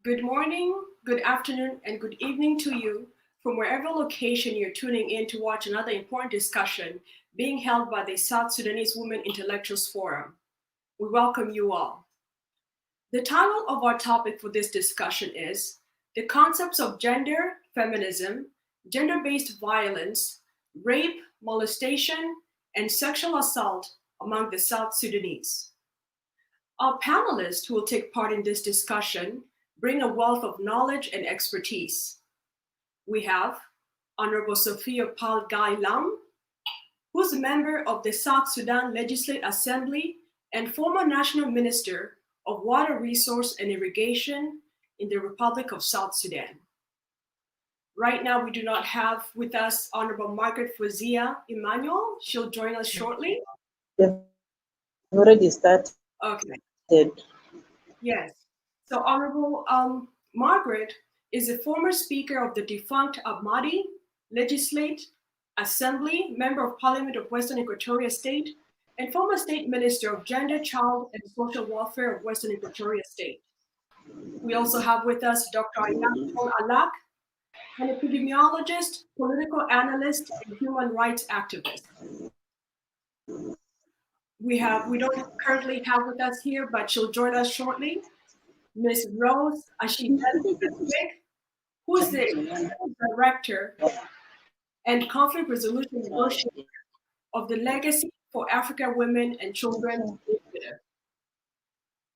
Good morning, good afternoon, and good evening to you from wherever location you're tuning in to watch another important discussion being held by the South Sudanese Women Intellectuals Forum. We welcome you all. The title of our topic for this discussion is The Concepts of Gender, Feminism, Gender-Based Violence, Rape, Molestation, and Sexual Assault among the South Sudanese. Our panelists who will take part in this discussion bring a wealth of knowledge and expertise. We have Honorable Sophia Pal Gai Lam, who's a member of the South Sudan Legislative Assembly and former National Minister of Water Resource and Irrigation in the Republic of South Sudan. Right now, we do not have with us Honorable Margaret Fozia Emmanuel. She'll join us shortly. They've already started. Okay. Yes. So Honorable Margaret is a former Speaker of the defunct Ahmadi Legislative Assembly, Member of Parliament of Western Equatoria State, and former State Minister of Gender, Child, and Social Welfare of Western Equatoria State. We also have with us Dr. Ayaan Alak, an epidemiologist, political analyst, and human rights activist. We don't currently have with us here, but she'll join us shortly, Ms. Rose Ashibel, who is the Director and Conflict Resolution Negotiator of the Legacy for African Women and Children Initiative.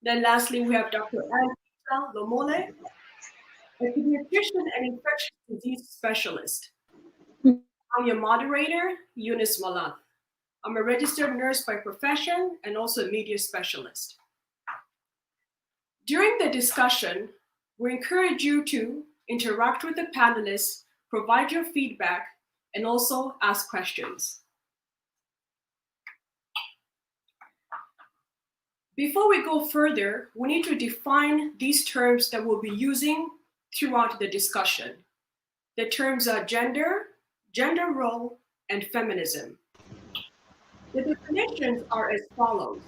Then lastly, we have Dr. Anita Lomole, a pediatrician and infectious disease specialist. I'm your moderator, Eunice Malat. I'm a registered nurse by profession and also a media specialist. During the discussion, we encourage you to interact with the panelists, provide your feedback, and also ask questions. Before we go further, we need to define these terms that we'll be using throughout the discussion. The terms are gender, gender role, and feminism. The definitions are as follows.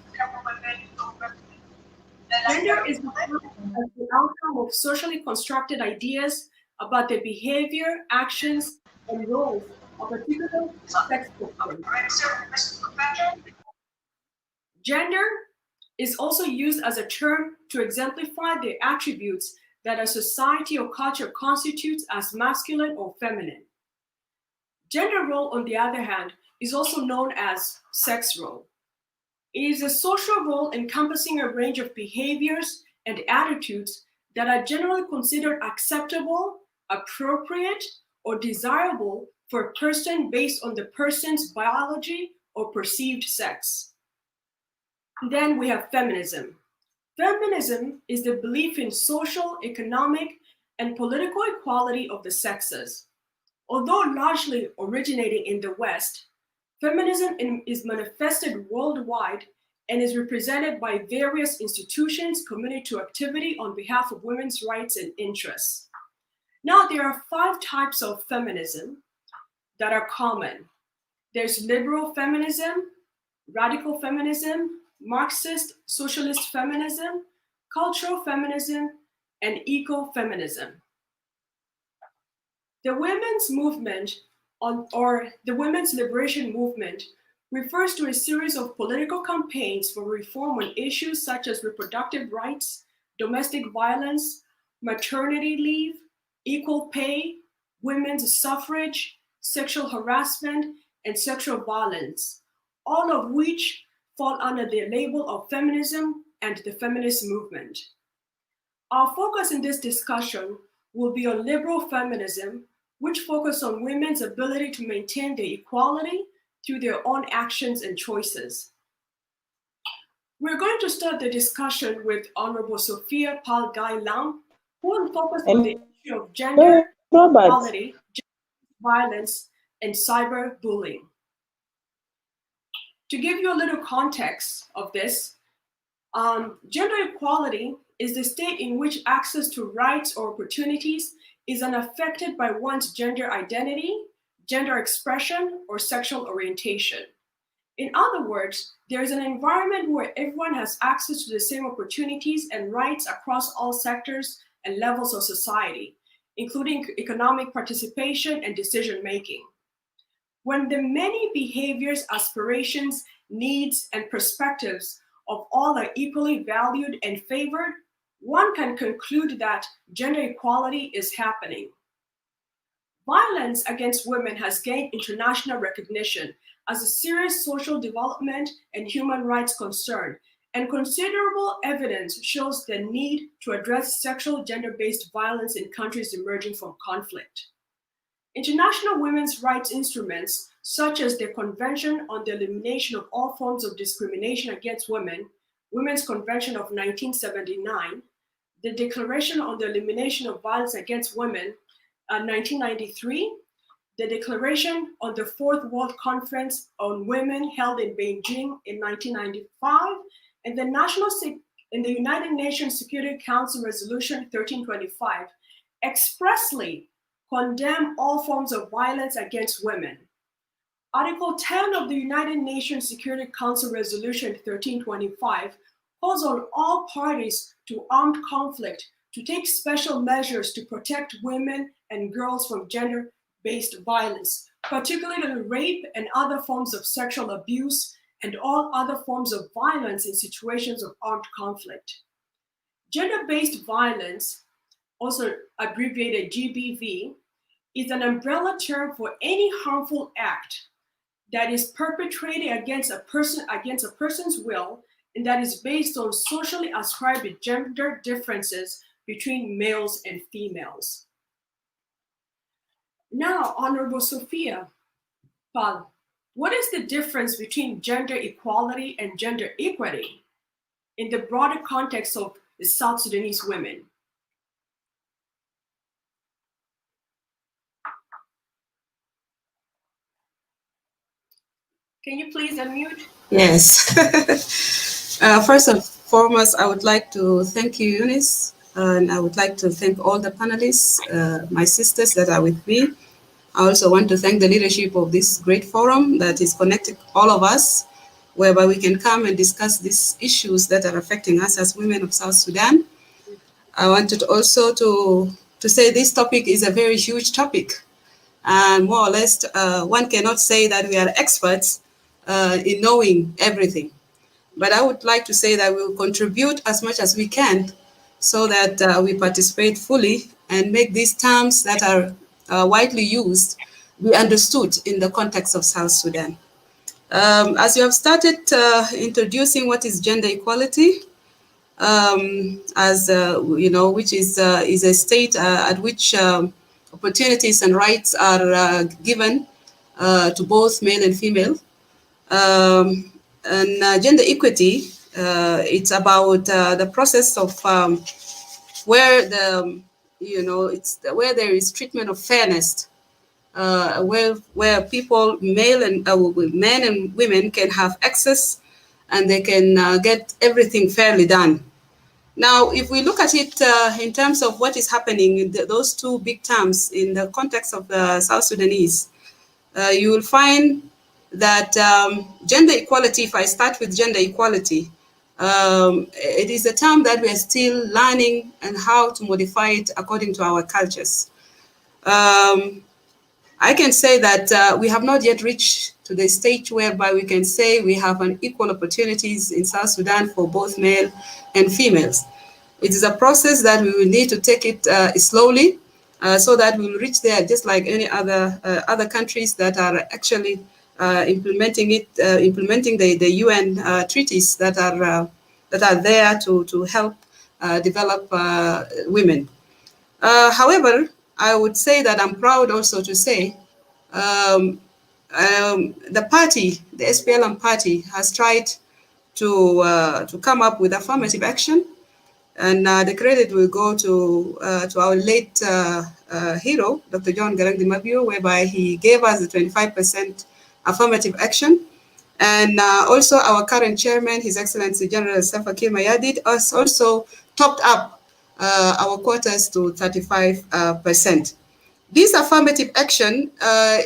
Gender is defined as the outcome of socially constructed ideas about the behavior, actions, and roles of a particular sex group. Gender is also used as a term to exemplify the attributes that a society or culture constitutes as masculine or feminine. Gender role, on the other hand, is also known as sex role. It is a social role encompassing a range of behaviors and attitudes that are generally considered acceptable, appropriate, or desirable for a person based on the person's biology or perceived sex. Then we have feminism. Feminism is the belief in social, economic, and political equality of the sexes. Although largely originating in the West, feminism is manifested worldwide and is represented by various institutions committed to activity on behalf of women's rights and interests. Now, there are 5 types of feminism that are common. There's liberal feminism, radical feminism, Marxist socialist feminism, cultural feminism, and ecofeminism. The women's movement or the women's liberation movement refers to a series of political campaigns for reform on issues such as reproductive rights, domestic violence, maternity leave, equal pay, women's suffrage, sexual harassment, and sexual violence, all of which fall under the label of feminism and the feminist movement. Our focus in this discussion will be on liberal feminism, which focus on women's ability to maintain their equality through their own actions and choices. We're going to start the discussion with Honorable Sophia Pal Gai Lam, who will focus on the issue of gender equality, violence, and cyberbullying. To give you a little context of this, gender equality is the state in which access to rights or opportunities is unaffected by one's gender identity, gender expression, or sexual orientation. In other words, there is an environment where everyone has access to the same opportunities and rights across all sectors and levels of society, including economic participation and decision making. When the many behaviors, aspirations, needs, and perspectives of all are equally valued and favored, one can conclude that gender equality is happening. Violence against women has gained international recognition as a serious social development and human rights concern, and considerable evidence shows the need to address sexual gender-based violence in countries emerging from conflict. International women's rights instruments, such as the Convention on the Elimination of All Forms of Discrimination Against Women, Women's Convention of 1979, the Declaration on the Elimination of Violence Against Women, 1993, the Declaration on the Fourth World Conference on Women held in Beijing in 1995, and the United Nations Security Council Resolution 1325 expressly condemn all forms of violence against women. Article 10 of the United Nations Security Council Resolution 1325 calls on all parties to armed conflict to take special measures to protect women and girls from gender-based violence, particularly rape and other forms of sexual abuse and all other forms of violence in situations of armed conflict. Gender-based violence, also abbreviated GBV, is an umbrella term for any harmful act that is perpetrated against a person's will and that is based on socially ascribed gender differences between males and females. Now, Honorable Sophia Pal, what is the difference between gender equality and gender equity in the broader context of the South Sudanese women? Can you please unmute? Yes. First and foremost, I would like to thank you, Eunice, and I would like to thank all the panelists, my sisters that are with me. I also want to thank the leadership of this great forum that is connecting all of us, whereby we can come and discuss these issues that are affecting us as women of South Sudan. I wanted also to say this topic is a very huge topic. And more or less, one cannot say that we are experts in knowing everything. But I would like to say that we will contribute as much as we can so that we participate fully and make these terms that are widely used be understood in the context of South Sudan. As you have started introducing what is gender equality, as you know, which is a state at which opportunities and rights are given to both male and female. And gender equity, it's about the process of where where there is treatment of fairness, where people, male and men and women, can have access and they can get everything fairly done. Now, if we look at it in terms of what is happening in those two big terms in the context of the South Sudanese, you will find that gender equality, if I start with gender equality, it is a term that we are still learning and how to modify it according to our cultures. I can say that we have not yet reached to the stage whereby we can say we have an equal opportunities in South Sudan for both male and females. It is a process that we will need to take it slowly so that we will reach there just like any other countries that are actually implementing the UN treaties that are there to help develop women. However, I would say that I'm proud also to say the party, the SPLM party, has tried to come up with affirmative action, and the credit will go to our late hero, Dr. John Garang Mabio, whereby he gave us the 25% affirmative action. And also our current chairman, His Excellency General Salva Kiir Mayardit, has also topped up our quotas to 35%. This affirmative action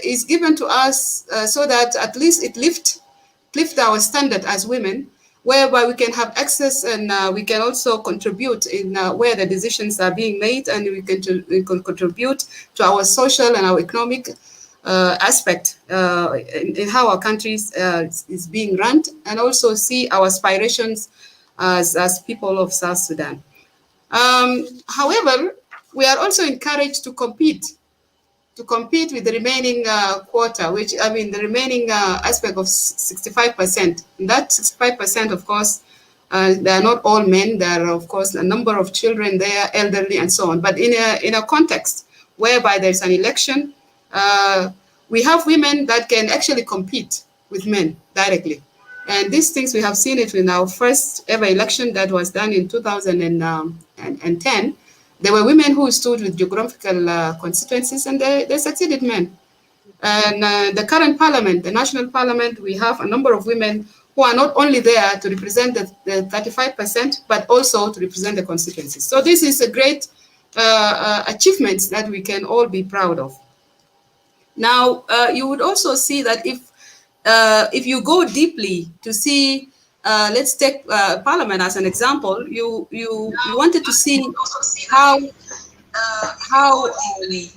is given to us so that at least it lift our standard as women whereby we can have access and we can also contribute in where the decisions are being made, and we can contribute to our social and our economic aspect in how our country is being run, and also see our aspirations as people of South Sudan. However, we are also encouraged to compete with the remaining quota, which I mean the remaining aspect of 65%. And that 65%, of course, they are not all men. There are, of course, a number of children there, elderly, and so on. But in a context whereby there's an election, we have women that can actually compete with men directly. And these things, we have seen it in our first ever election that was done in 2010. There were women who stood with geographical constituencies, and they succeeded men. And the current parliament, the national parliament, we have a number of women who are not only there to represent the 35%, but also to represent the constituencies. So this is a great achievement that we can all be proud of. Now, you would also see that if you go deeply to see, let's take Parliament as an example. You wanted to see how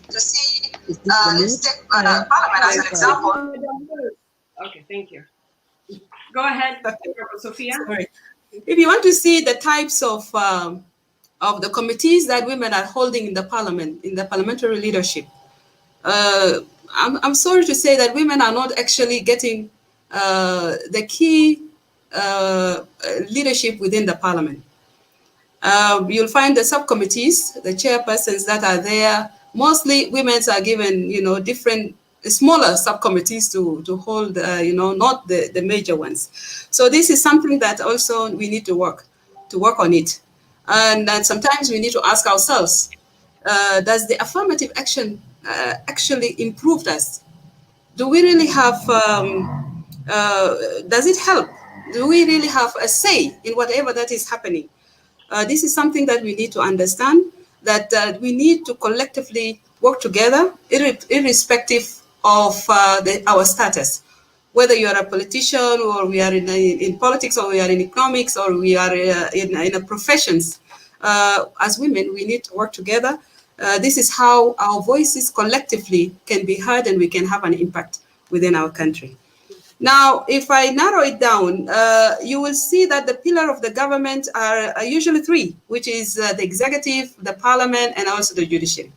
let's take Parliament as an example. Okay, thank you. Go ahead, Sophia. Sorry. If you want to see the types of the committees that women are holding in the parliament, in the parliamentary leadership, I'm sorry to say that women are not actually getting the key leadership within the parliament. You'll find the subcommittees, the chairpersons that are there. Mostly women are given, different smaller subcommittees to hold, not the major ones. So this is something that also we need to work on it. And then sometimes we need to ask ourselves, does the affirmative action actually improve us? Do we really have, does it help? Do we really have a say in whatever that is happening? This is something that we need to understand, that we need to collectively work together, irrespective of our status. Whether you are a politician, or we are in politics, or we are in economics, or we are in a professions, as women, we need to work together. This is how our voices collectively can be heard, and we can have an impact within our country. Now, if I narrow it down, you will see that the pillar of the government are usually three, which is the executive, the parliament, and also the judiciary.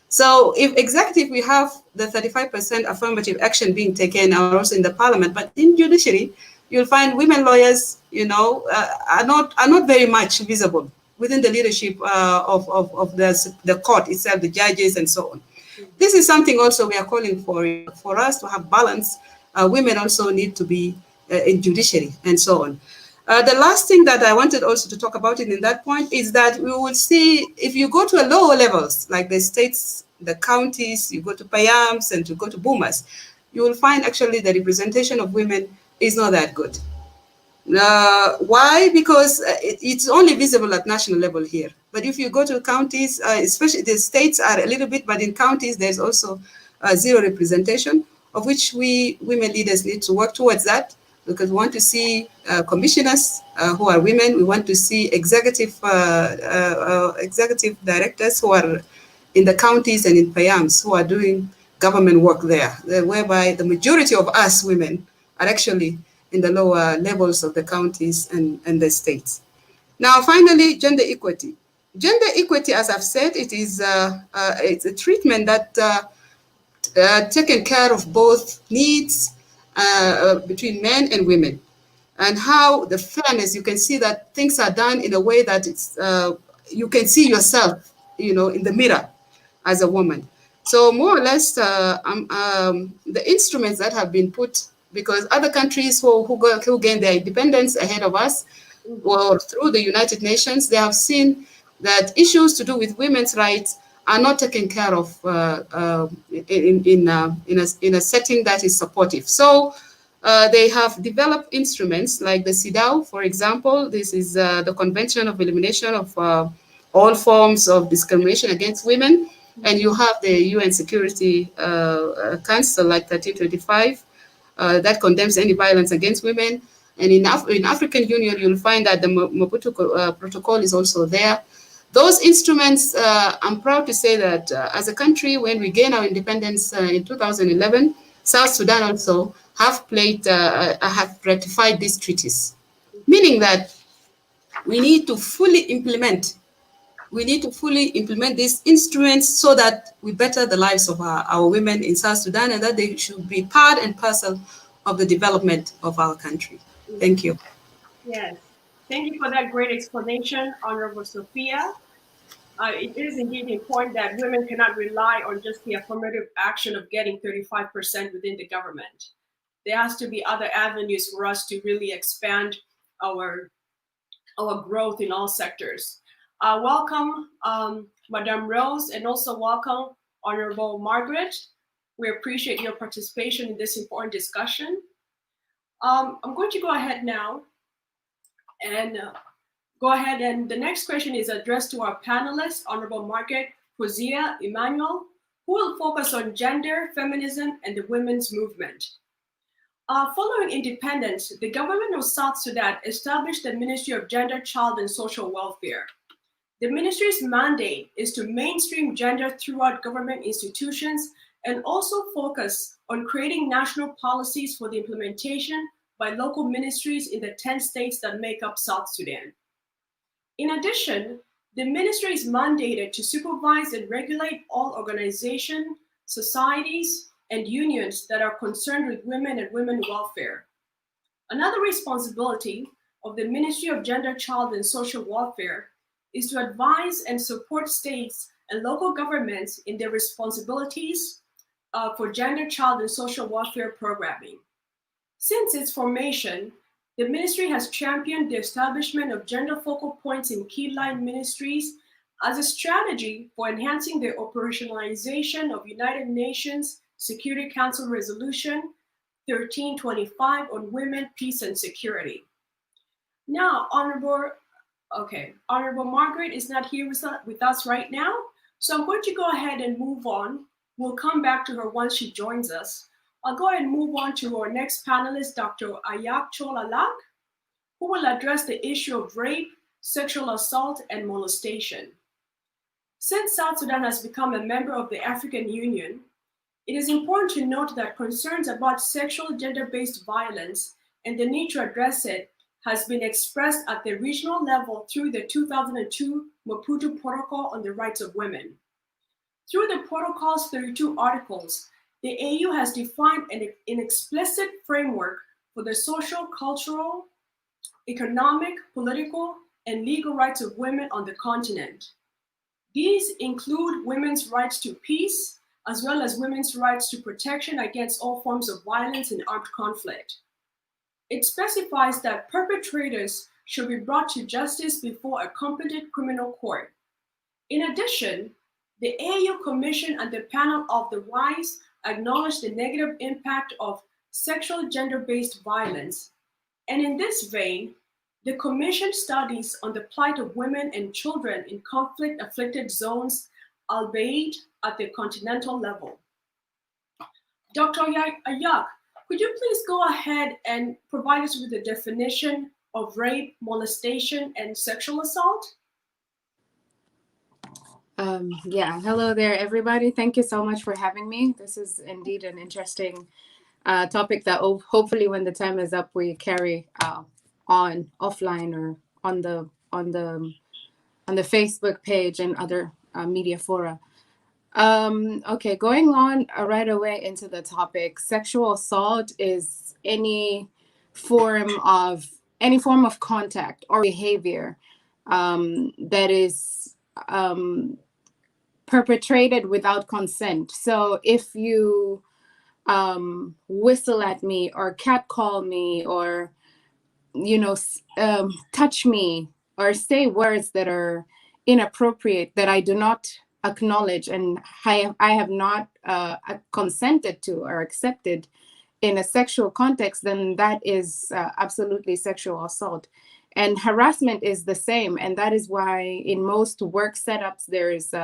So if executive, we have the 35% affirmative action being taken also in the parliament, but in judiciary, you'll find women lawyers, are not very much visible within the leadership of the court itself, the judges, and so on. This is something also we are calling for us to have balance. Women also need to be in judiciary and so on. The last thing that I wanted also to talk about in that point is that we will see, if you go to lower levels, like the states, the counties, you go to Payams and you go to Boomers, you will find actually the representation of women is not that good. Why? Because it's only visible at national level here. But if you go to counties, especially the states are a little bit, but in counties, there's also zero representation, of which we women leaders need to work towards that, because we want to see commissioners who are women. We want to see executive directors who are in the counties and in Payams who are doing government work there, whereby the majority of us women are actually in the lower levels of the counties and the states. Now, finally, gender equity. Gender equity, as I've said, it's a treatment that taking care of both needs between men and women, and how the fairness, you can see that things are done in a way that it's you can see yourself, in the mirror as a woman. So more or less, the instruments that have been put, because other countries who gained their independence ahead of us, or through the United Nations, they have seen that issues to do with women's rights are not taken care of in a setting that is supportive. So they have developed instruments like the CEDAW, for example. This is the Convention of Elimination of all forms of discrimination against women. And you have the UN Security Council, like 1325, that condemns any violence against women. And in African Union, you'll find that the Maputo Protocol is also there. Those instruments, I'm proud to say that as a country, when we gained our independence in 2011, South Sudan also have ratified these treaties, meaning that we need to fully implement these instruments so that we better the lives of our women in South Sudan, and that they should be part and parcel of the development of our country. Thank you. Yes. Thank you for that great explanation, Honorable Sophia. It is indeed important that women cannot rely on just the affirmative action of getting 35% within the government. There has to be other avenues for us to really expand our growth in all sectors. Welcome, Madame Rose, and also welcome, Honorable Margaret. We appreciate your participation in this important discussion. I'm going to go ahead now and the next question is addressed to our panelists, Honorable Margaret Hosea Emmanuel, who will focus on gender, feminism, and the women's movement. Following independence, the government of South Sudan established the Ministry of Gender, Child, and Social Welfare. The ministry's mandate is to mainstream gender throughout government institutions and also focus on creating national policies for the implementation by local ministries in the 10 states that make up South Sudan. In addition, the ministry is mandated to supervise and regulate all organizations, societies, and unions that are concerned with women and women welfare. Another responsibility of the Ministry of Gender, Child, and Social Welfare is to advise and support states and local governments in their responsibilities for gender, child, and social welfare programming. Since its formation, the ministry has championed the establishment of gender focal points in key line ministries as a strategy for enhancing the operationalization of United Nations Security Council Resolution 1325 on women, peace, and security. Now, Honorable Margaret is not here with us right now, so I'm going to go ahead and move on. We'll come back to her once she joins us. I'll go ahead and move on to our next panelist, Dr. Ayak Cholalak, who will address the issue of rape, sexual assault, and molestation. Since South Sudan has become a member of the African Union, it is important to note that concerns about sexual gender-based violence and the need to address it has been expressed at the regional level through the 2002 Maputo Protocol on the Rights of Women. Through the protocol's 32 articles, the AU has defined an explicit framework for the social, cultural, economic, political, and legal rights of women on the continent. These include women's rights to peace, as well as women's rights to protection against all forms of violence and armed conflict. It specifies that perpetrators should be brought to justice before a competent criminal court. In addition, the AU Commission and the Panel of the Wise acknowledge the negative impact of sexual gender-based violence. And in this vein, the Commission studies on the plight of women and children in conflict-afflicted zones, albeit at the continental level. Dr. Ayak, could you please go ahead and provide us with a definition of rape, molestation, and sexual assault? Yeah, hello there, everybody. Thank you so much for having me. This is indeed an interesting topic that hopefully when the time is up, we carry on offline or on the Facebook page and other media fora. Okay, going on right away into the topic. Sexual assault is any form of contact or behavior that is perpetrated without consent. So if you whistle at me or catcall me or touch me or say words that are inappropriate that I do not acknowledge and I have not consented to or accepted in a sexual context, then that is absolutely sexual assault. And harassment is the same. And that is why in most work setups, there is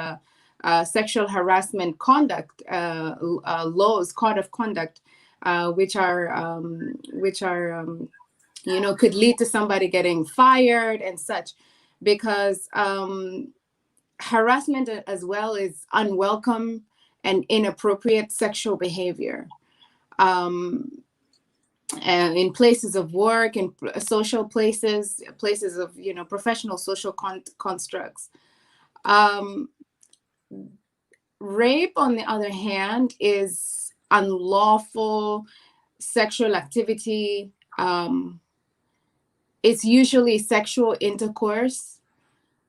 sexual harassment conduct laws, code of conduct, which are could lead to somebody getting fired and such, because harassment as well is unwelcome and inappropriate sexual behavior. In places of work, in social places of professional social constructs. Rape, on the other hand, is unlawful sexual activity. It's usually sexual intercourse,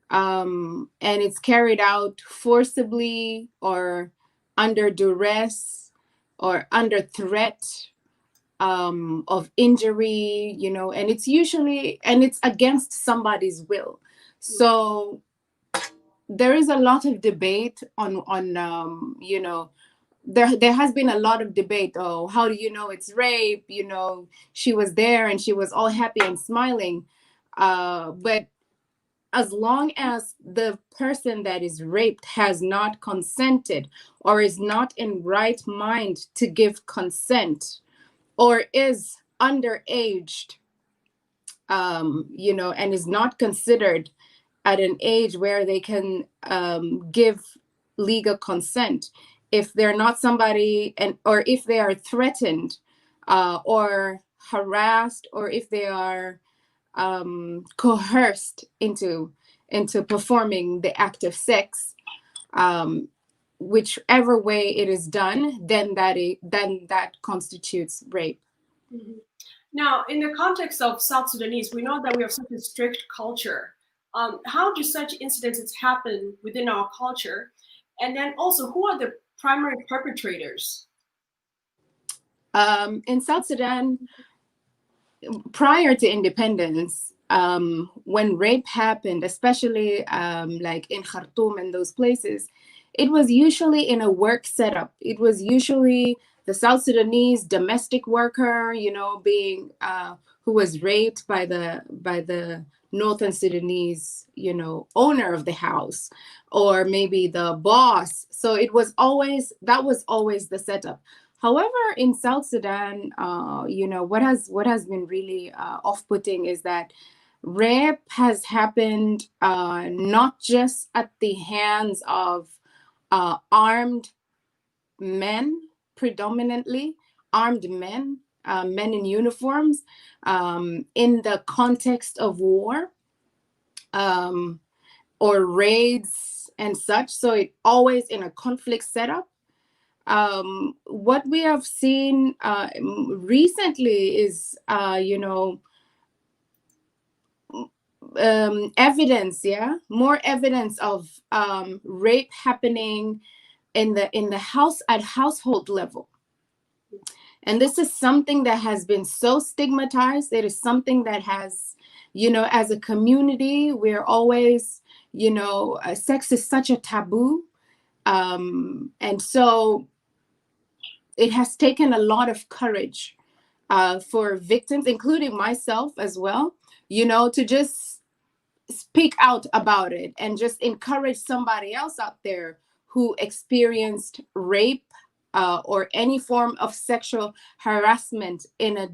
and it's carried out forcibly or under duress or under threat of injury, and it's against somebody's will. So there is a lot of debate on there has been a lot of debate. Oh, how do you know it's rape? She was there and she was all happy and smiling, but as long as the person that is raped has not consented or is not in right mind to give consent, or is underaged, and is not considered at an age where they can give legal consent, if they're not somebody, or if they are threatened or harassed, or if they are coerced into performing the act of sex, whichever way it is done, then that constitutes rape. Mhm. Now, in the context of South Sudanese, we know that we have such a strict culture. How do such incidents happen within our culture? And then also, who are the primary perpetrators? In South Sudan, prior to independence, when rape happened, especially like in Khartoum and those places, it was usually in a work setup. It was usually the South Sudanese domestic worker, being who was raped by the Northern Sudanese, owner of the house, or maybe the boss. So that was always the setup. However, in South Sudan, what has been really off-putting is that rape has happened not just at the hands of armed men, predominantly armed men, men in uniforms, in the context of war or raids and such. So it always in a conflict setup. What we have seen recently is, evidence, more evidence of rape happening in the house at household level. And this is something that has been so stigmatized. It is something that has, as a community, we're always, sex is such a taboo. And so it has taken a lot of courage for victims, including myself as well, to just speak out about it and just encourage somebody else out there who experienced rape or any form of sexual harassment in a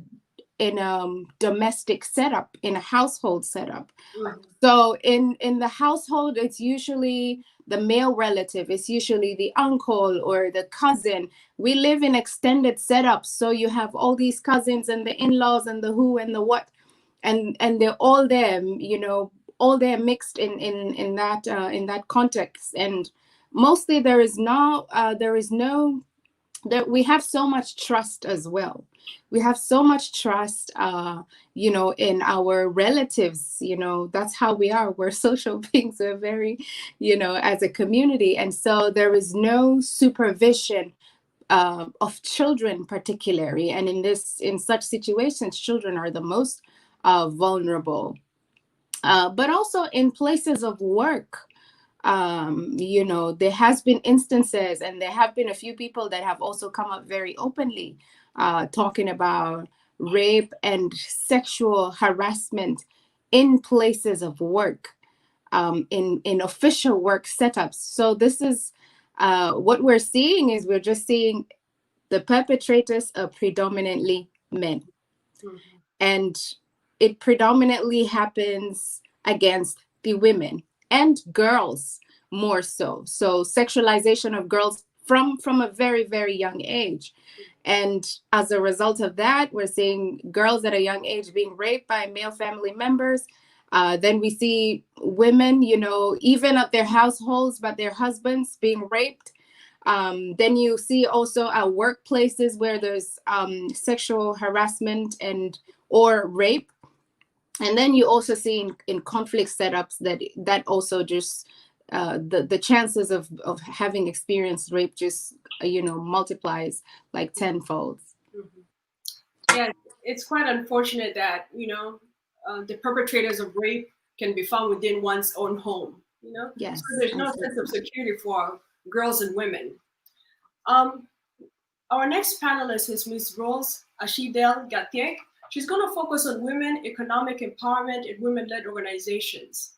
domestic setup, in a household setup. Mm-hmm. So in the household, it's usually the male relative, it's usually the uncle or the cousin. We live in extended setups, so you have all these cousins and the in-laws and the who and the what, and they're all there, all there mixed in that context. And mostly we have so much trust as well. We have so much trust, in our relatives. That's how we are. We're social beings. We're very, as a community. And so there is no supervision of children particularly. And in such situations, children are the most vulnerable. But also in places of work, there has been instances, and there have been a few people that have also come up very openly talking about rape and sexual harassment in places of work, in official work setups. So this is what we're seeing is we're just seeing the perpetrators are predominantly men. Mm-hmm. And it predominantly happens against the women and girls more so. So sexualization of girls from a very, very young age. And as a result of that, we're seeing girls at a young age being raped by male family members. Then we see women, you know, even at their households, but their husbands being raped. Then you see also at workplaces where there's sexual harassment and or rape. And then you also see in conflict setups that also just the chances of having experienced rape just multiplies like tenfold. Yeah, it's quite unfortunate that the perpetrators of rape can be found within one's own home. Yes, so there's no sense of security for girls and women. Our next panelist is Ms. Rose Ashidel Gatiek. She's going to focus on women, economic empowerment, and women-led organizations.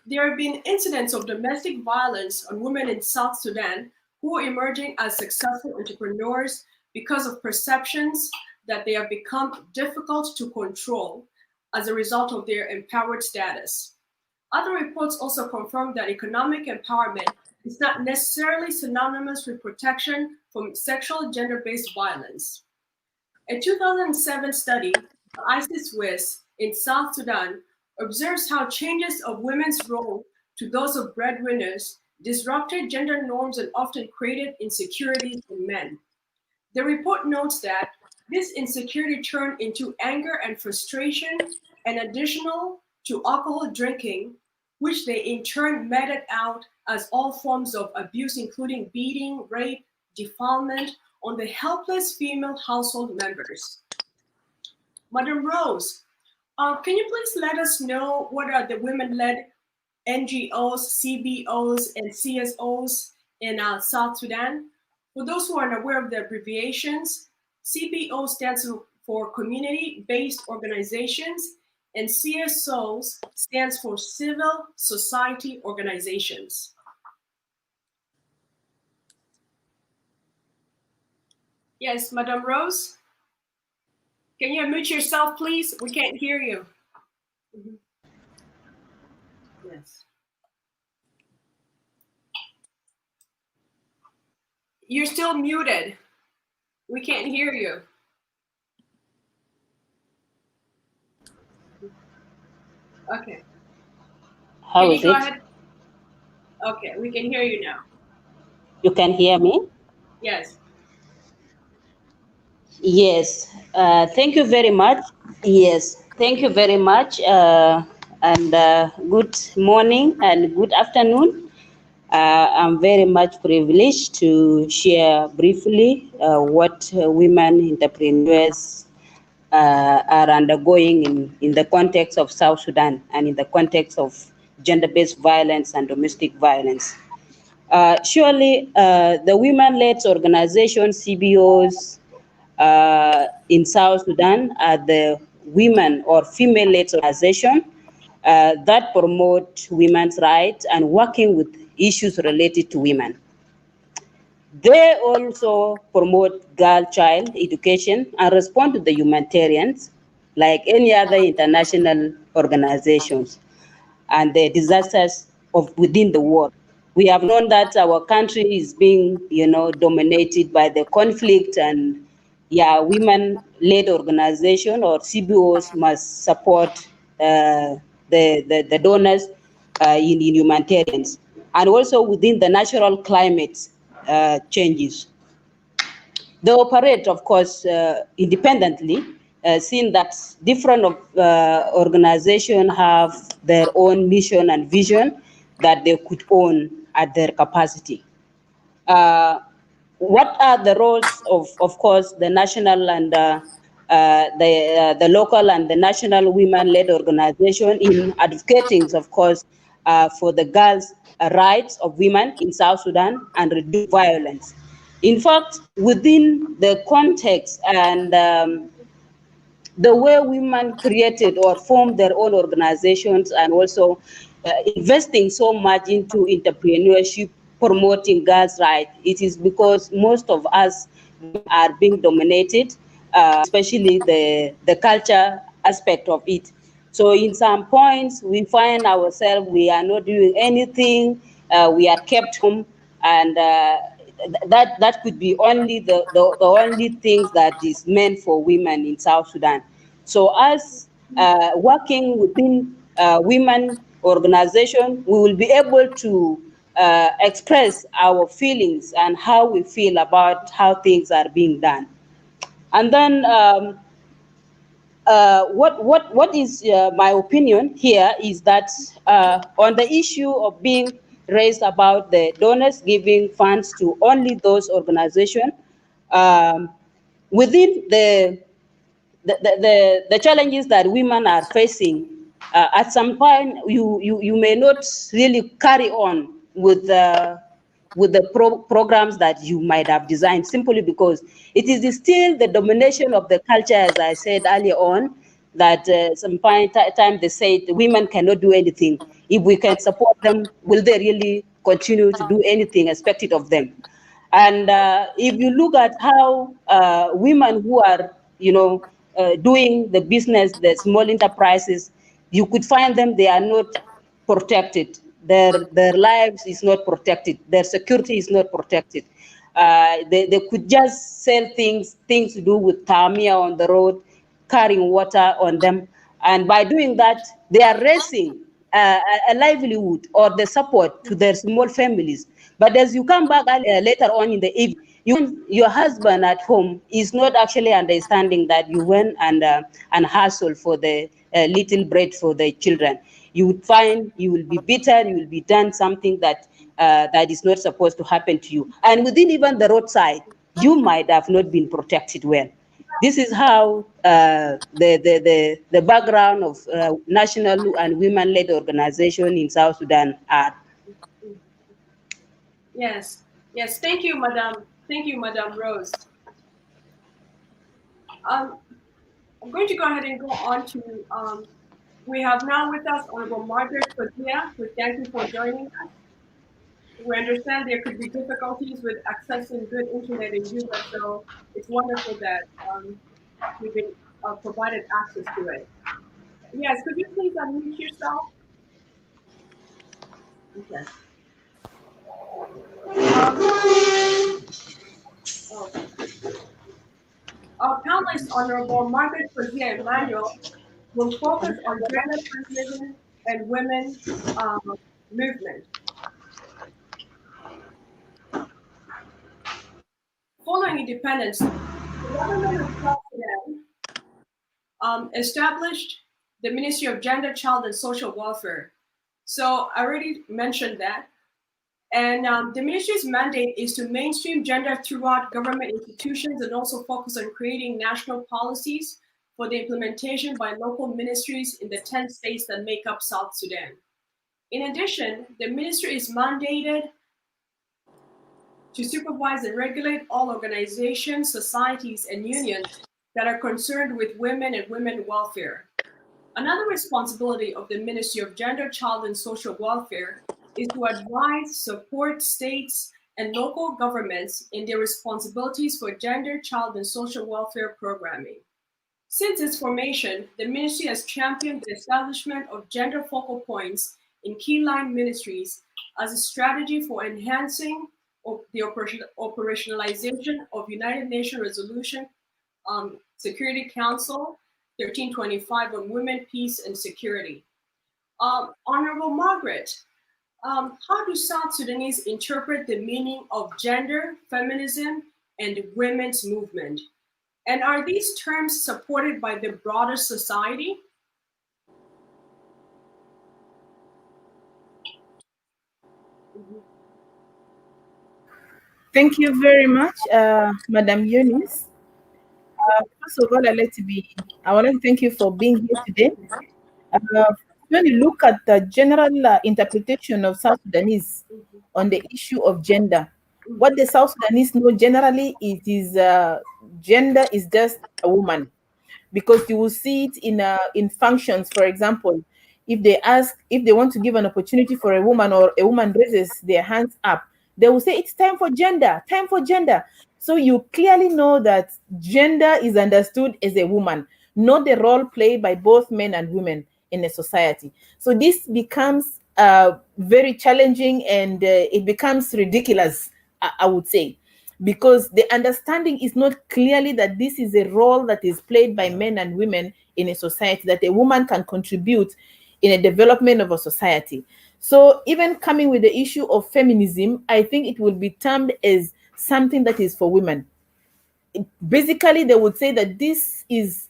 There have been incidents of domestic violence on women in South Sudan who are emerging as successful entrepreneurs because of perceptions that they have become difficult to control as a result of their empowered status. Other reports also confirm that economic empowerment is not necessarily synonymous with protection from sexual gender-based violence. A 2007 study by ISIS-WIS in South Sudan observes how changes of women's role to those of breadwinners disrupted gender norms and often created insecurities in men. The report notes that this insecurity turned into anger and frustration, and additional to alcohol drinking, which they in turn meted out as all forms of abuse, including beating, rape, defilement on the helpless female household members. Madam Rose, can you please let us know what are the women-led NGOs, CBOs, and CSOs in South Sudan? For those who are unaware of the abbreviations, CBO stands for Community-Based Organizations, and CSOs stands for Civil Society Organizations. Yes, Madam Rose? Can you unmute yourself, please? We can't hear you. Mm-hmm. Yes. You're still muted. We can't hear you. Okay. How is it? Go ahead? Okay, we can hear you now. You can hear me? Yes. Yes. Thank you very much. Yes. Thank you very much. Good morning and good afternoon. I'm very much privileged to share briefly what women entrepreneurs are undergoing in the context of South Sudan and in the context of gender-based violence and domestic violence. Surely, the women-led organizations, CBOs, in South Sudan are the women or female-led organization that promote women's rights and working with issues related to women. They also promote girl-child education and respond to the humanitarians like any other international organizations and the disasters of within the world. We have known that our country is being, dominated by the conflict, and women-led organization or CBOs must support the donors in humanitarians, and also within the natural climate changes. They operate, of course, independently, seeing that different organizations have their own mission and vision that they could own at their capacity. What are the roles of course, the national and the local and the national women-led organization in advocating, of course, for the girls' rights of women in South Sudan and reduce violence? In fact, within the context and the way women created or formed their own organizations and also investing so much into entrepreneurship, promoting girls' rights, it is because most of us are being dominated, especially the culture aspect of it. So in some points, we find ourselves, we are not doing anything, we are kept home, and that could be only the only things that is meant for women in South Sudan. So us working within women organization, we will be able to express our feelings and how we feel about how things are being done. And then what is my opinion here is that on the issue of being raised about the donors giving funds to only those organizations, um, within the challenges that women are facing, at some point you may not really carry on with the programs that you might have designed, simply because it is still the domination of the culture, as I said earlier on, that some point time they say women cannot do anything. If we can support them, will they really continue to do anything expected of them? And if you look at how women who are, doing the business, the small enterprises, you could find them, they are not protected. Their lives is not protected. Their security is not protected. They could just sell things to do with Tamia on the road, carrying water on them. And by doing that, they are raising a livelihood or the support to their small families. But as you come back later on in the evening, your husband at home is not actually understanding that you went and hustle for the little bread for the children. You would find you will be bitter, you will be done something that is not supposed to happen to you. And within even the roadside, you might have not been protected well. This is how the background of national and women-led organization in South Sudan are. Yes, yes. Thank you, Madam. Thank you, Madam Rose. I'm going to go ahead and go on to, we have now with us Honorable Margaret Padilla. We thank you for joining us. We understand there could be difficulties with accessing good internet in Juba, so it's wonderful that we've been provided access to it. Yes, could you please unmute yourself? Okay. Oh. Our panelist, Honorable Margaret Padilla Emmanuel, will focus on gender feminism and women movement. Following independence, the government of South Sudan established the Ministry of Gender, Child, and Social Welfare. So I already mentioned that. And the ministry's mandate is to mainstream gender throughout government institutions and also focus on creating national policies for the implementation by local ministries in the 10 states that make up South Sudan. In addition, the ministry is mandated to supervise and regulate all organizations, societies, and unions that are concerned with women and women welfare. Another responsibility of the Ministry of Gender, Child, and Social Welfare is to advise, support states and local governments in their responsibilities for gender, child, and social welfare programming. Since its formation, the ministry has championed the establishment of gender focal points in key line ministries as a strategy for enhancing the operationalization of United Nations Resolution Security Council 1325 on women, peace, and security. Honorable Margaret, how do South Sudanese interpret the meaning of gender, feminism, and women's movement? And are these terms supported by the broader society? Thank you very much, Madam Eunice. First of all, I want to thank you for being here today. When you look at the general interpretation of South Sudanese on the issue of gender, what the South Sudanese know generally is gender is just a woman, because you will see it in functions. For example, if they want to give an opportunity for a woman, or a woman raises their hands up, they will say it's time for gender, time for gender. So you clearly know that gender is understood as a woman. not the role played by both men and women in a society. So this becomes very challenging, and it becomes ridiculous, I would say, because the understanding is not clearly that this is a role that is played by men and women in a society, that a woman can contribute in a development of a society. So even coming with the issue of feminism, I think it will be termed as something that is for women. Basically, they would say that this is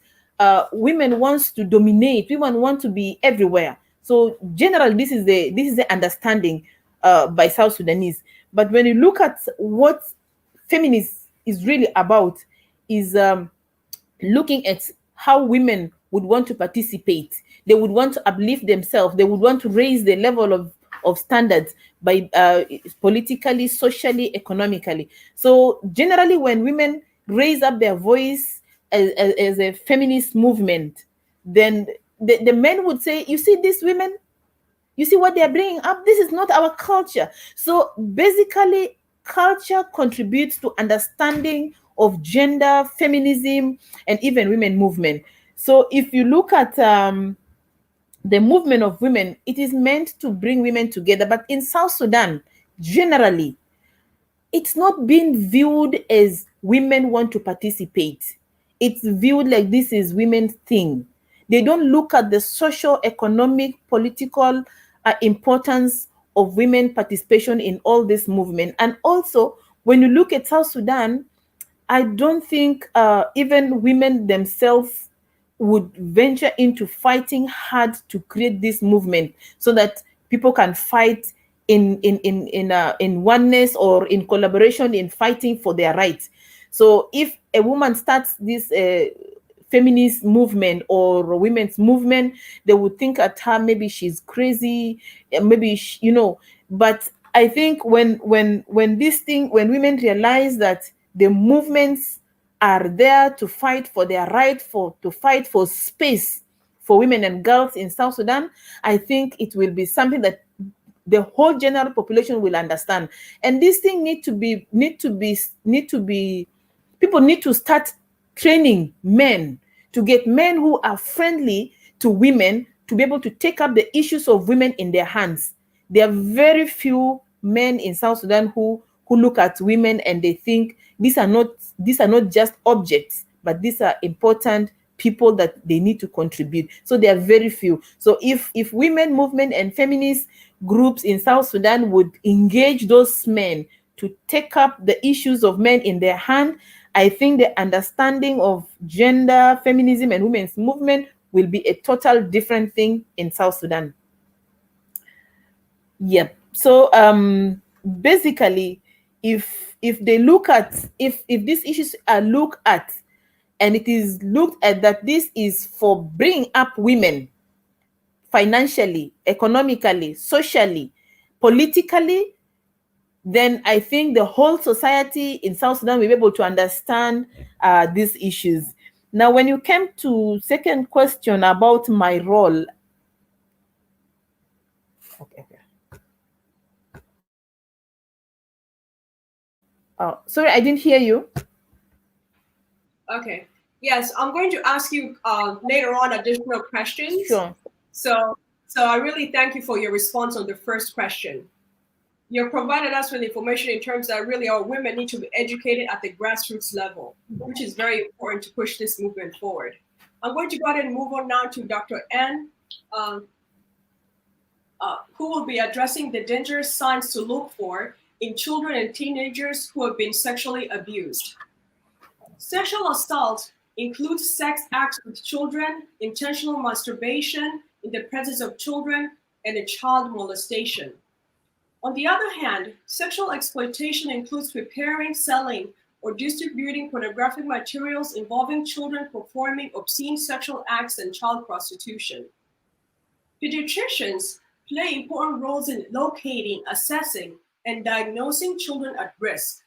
women wants to dominate, women want to be everywhere. So generally, this is the understanding by South Sudanese. But when you look at what feminism is really about, is looking at how women would want to participate. They would want to uplift themselves. They would want to raise the level of standards by politically, socially, economically. So generally, when women raise up their voice as a feminist movement, then the men would say, you see these women, you see what they're bringing up? This is not our culture. So basically, culture contributes to understanding of gender, feminism, and even women movement. So if you look at the movement of women, it is meant to bring women together. But in South Sudan, generally, it's not being viewed as women want to participate. It's viewed like this is women's thing. They don't look at the social, economic, political importance of women participation in all this movement. And also, when you look at South Sudan, I don't think even women themselves would venture into fighting hard to create this movement so that people can fight in oneness or in collaboration in fighting for their rights. So if a woman starts this feminist movement or women's movement, they would think at her maybe she's crazy, maybe But I think when women realize that the movements are there to fight for their right, to fight for space for women and girls in South Sudan, I think it will be something that the whole general population will understand. And this thing need to be people need to start training men, to get men who are friendly to women to be able to take up the issues of women in their hands. There are very few men in South Sudan who look at women and they think these are not just objects, but these are important people that they need to contribute. So there are very few. So if women movement and feminist groups in South Sudan would engage those men to take up the issues of men in their hand, I think the understanding of gender, feminism, and women's movement will be a total different thing in South Sudan. Yep. So basically, if they look at if these issues are looked at, and it is looked at that this is for bringing up women financially, economically, socially, politically, then I think the whole society in South Sudan will be able to understand these issues. Now, when you came to second question about my role, okay. Oh, sorry, I didn't hear you. Okay. Yes, I'm going to ask you later on additional questions. Sure. So I really thank you for your response on the first question. You provided us with information in terms that really our women need to be educated at the grassroots level, which is very important to push this movement forward. I'm going to go ahead and move on now to Dr. N, who will be addressing the dangerous signs to look for in children and teenagers who have been sexually abused. Sexual assault includes sex acts with children, intentional masturbation in the presence of children, and a child molestation. On the other hand, sexual exploitation includes preparing, selling, or distributing pornographic materials involving children performing obscene sexual acts and child prostitution. Pediatricians play important roles in locating, assessing, and diagnosing children at risk.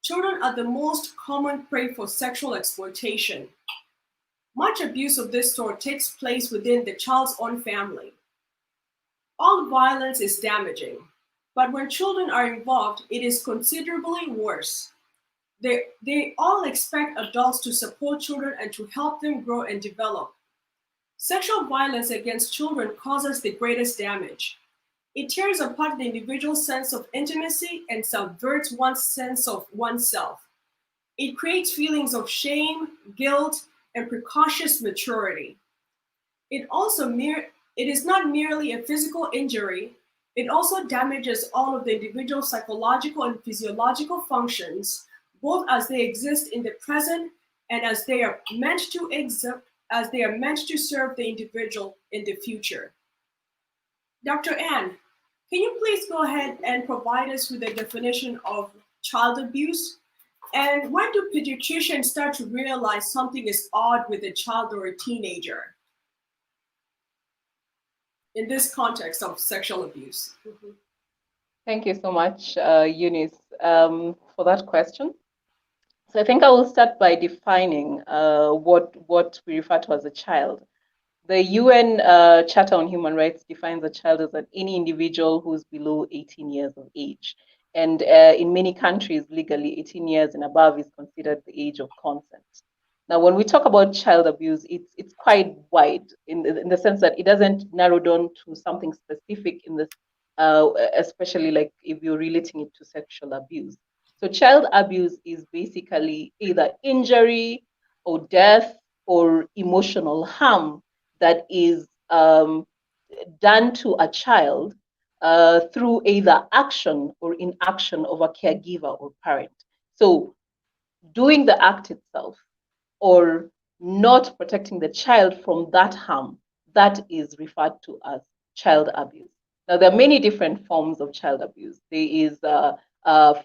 Children are the most common prey for sexual exploitation. Much abuse of this sort takes place within the child's own family. All violence is damaging, but when children are involved, it is considerably worse. They all expect adults to support children and to help them grow and develop. Sexual violence against children causes the greatest damage. It tears apart the individual's sense of intimacy and subverts one's sense of oneself. It creates feelings of shame, guilt, and precocious maturity. It is not merely a physical injury, it also damages all of the individual's psychological and physiological functions, both as they exist in the present and as they are meant to serve the individual in the future. Dr. Ann, can you please go ahead and provide us with a definition of child abuse? And when do pediatricians start to realize something is odd with a child or a teenager in this context of sexual abuse? Thank you so much, Eunice, for that question. So I think I will start by defining what we refer to as a child. The UN Charter on Human Rights defines a child as any individual who's below 18 years of age. And in many countries, legally, 18 years and above is considered the age of consent. Now, when we talk about child abuse, it's quite wide in the sense that it doesn't narrow down to something specific in this, especially like if you're relating it to sexual abuse. So child abuse is basically either injury or death or emotional harm that is done to a child through either action or inaction of a caregiver or parent. So doing the act itself or not protecting the child from that harm, that is referred to as child abuse. Now, there are many different forms of child abuse. There is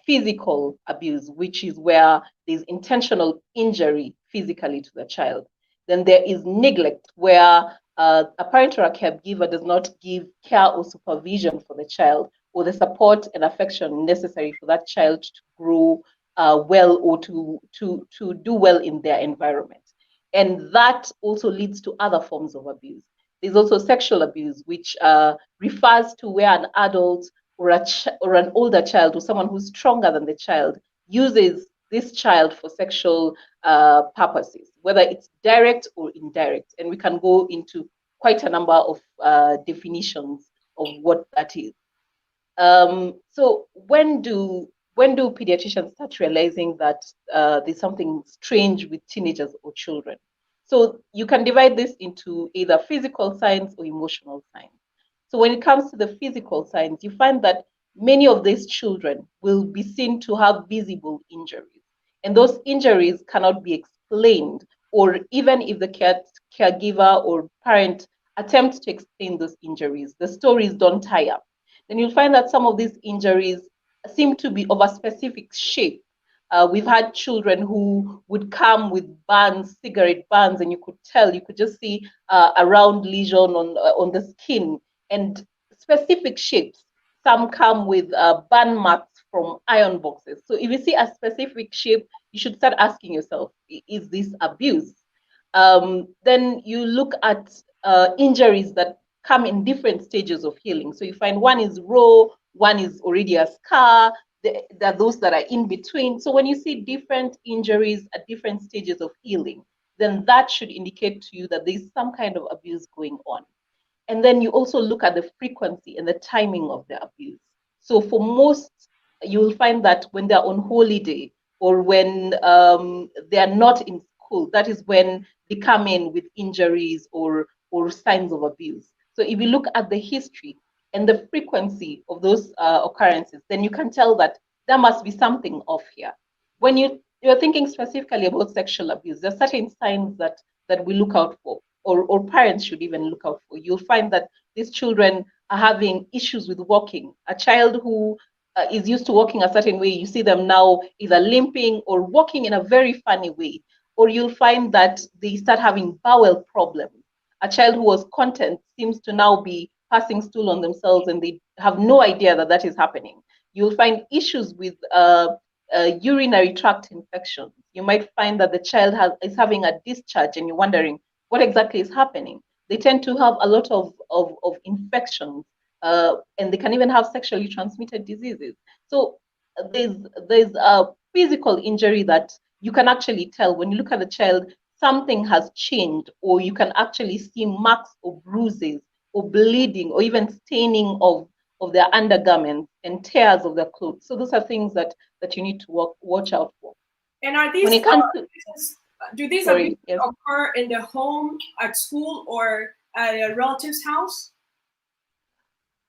physical abuse, which is where there's intentional injury physically to the child. Then there is neglect, where a parent or a caregiver does not give care or supervision for the child or the support and affection necessary for that child to grow well or to do well in their environment. And that also leads to other forms of abuse. There's also sexual abuse, which refers to where an adult or an older child or someone who's stronger than the child uses this child for sexual purposes, whether it's direct or indirect. And we can go into quite a number of definitions of what that is. So when do pediatricians start realizing that there's something strange with teenagers or children? So you can divide this into either physical signs or emotional signs. So when it comes to the physical signs, you find that many of these children will be seen to have visible injuries. And those injuries cannot be explained, or even if the caregiver or parent attempts to explain those injuries, the stories don't tie up. Then you'll find that some of these injuries seem to be of a specific shape. We've had children who would come with burns, cigarette burns, and you could just see a round lesion on the skin and specific shapes. Some come with burn marks from iron boxes. So if you see a specific shape, you should start asking yourself, is this abuse? Then you look at injuries that come in different stages of healing. So you find one is raw, one is already a scar, there are those that are in between. So when you see different injuries at different stages of healing, then that should indicate to you that there's some kind of abuse going on. And then you also look at the frequency and the timing of the abuse. So for most, you will find that when they're on holiday or when they're not in school, that is when they come in with injuries or signs of abuse. So if you look at the history and the frequency of those occurrences, then you can tell that there must be something off here. When you're thinking specifically about sexual abuse, there are certain signs that we look out for, or parents should even look out for. You'll find that these children are having issues with walking. A child who is used to walking a certain way, you see them now either limping or walking in a very funny way. Or you'll find that they start having bowel problems. A child who was content seems to now be passing stool on themselves and they have no idea that that is happening. You'll find issues with urinary tract infections. You might find that the child is having a discharge and you're wondering what exactly is happening. They tend to have a lot of infections and they can even have sexually transmitted diseases. So there's physical injury that you can actually tell when you look at the child, something has changed, or you can actually see marks or bruises or bleeding or even staining of their undergarments and tears of their clothes. So those are things that you need to watch out for. And are these when it comes to, do these sorry, abuses yes. occur in the home, at school, or at a relative's house?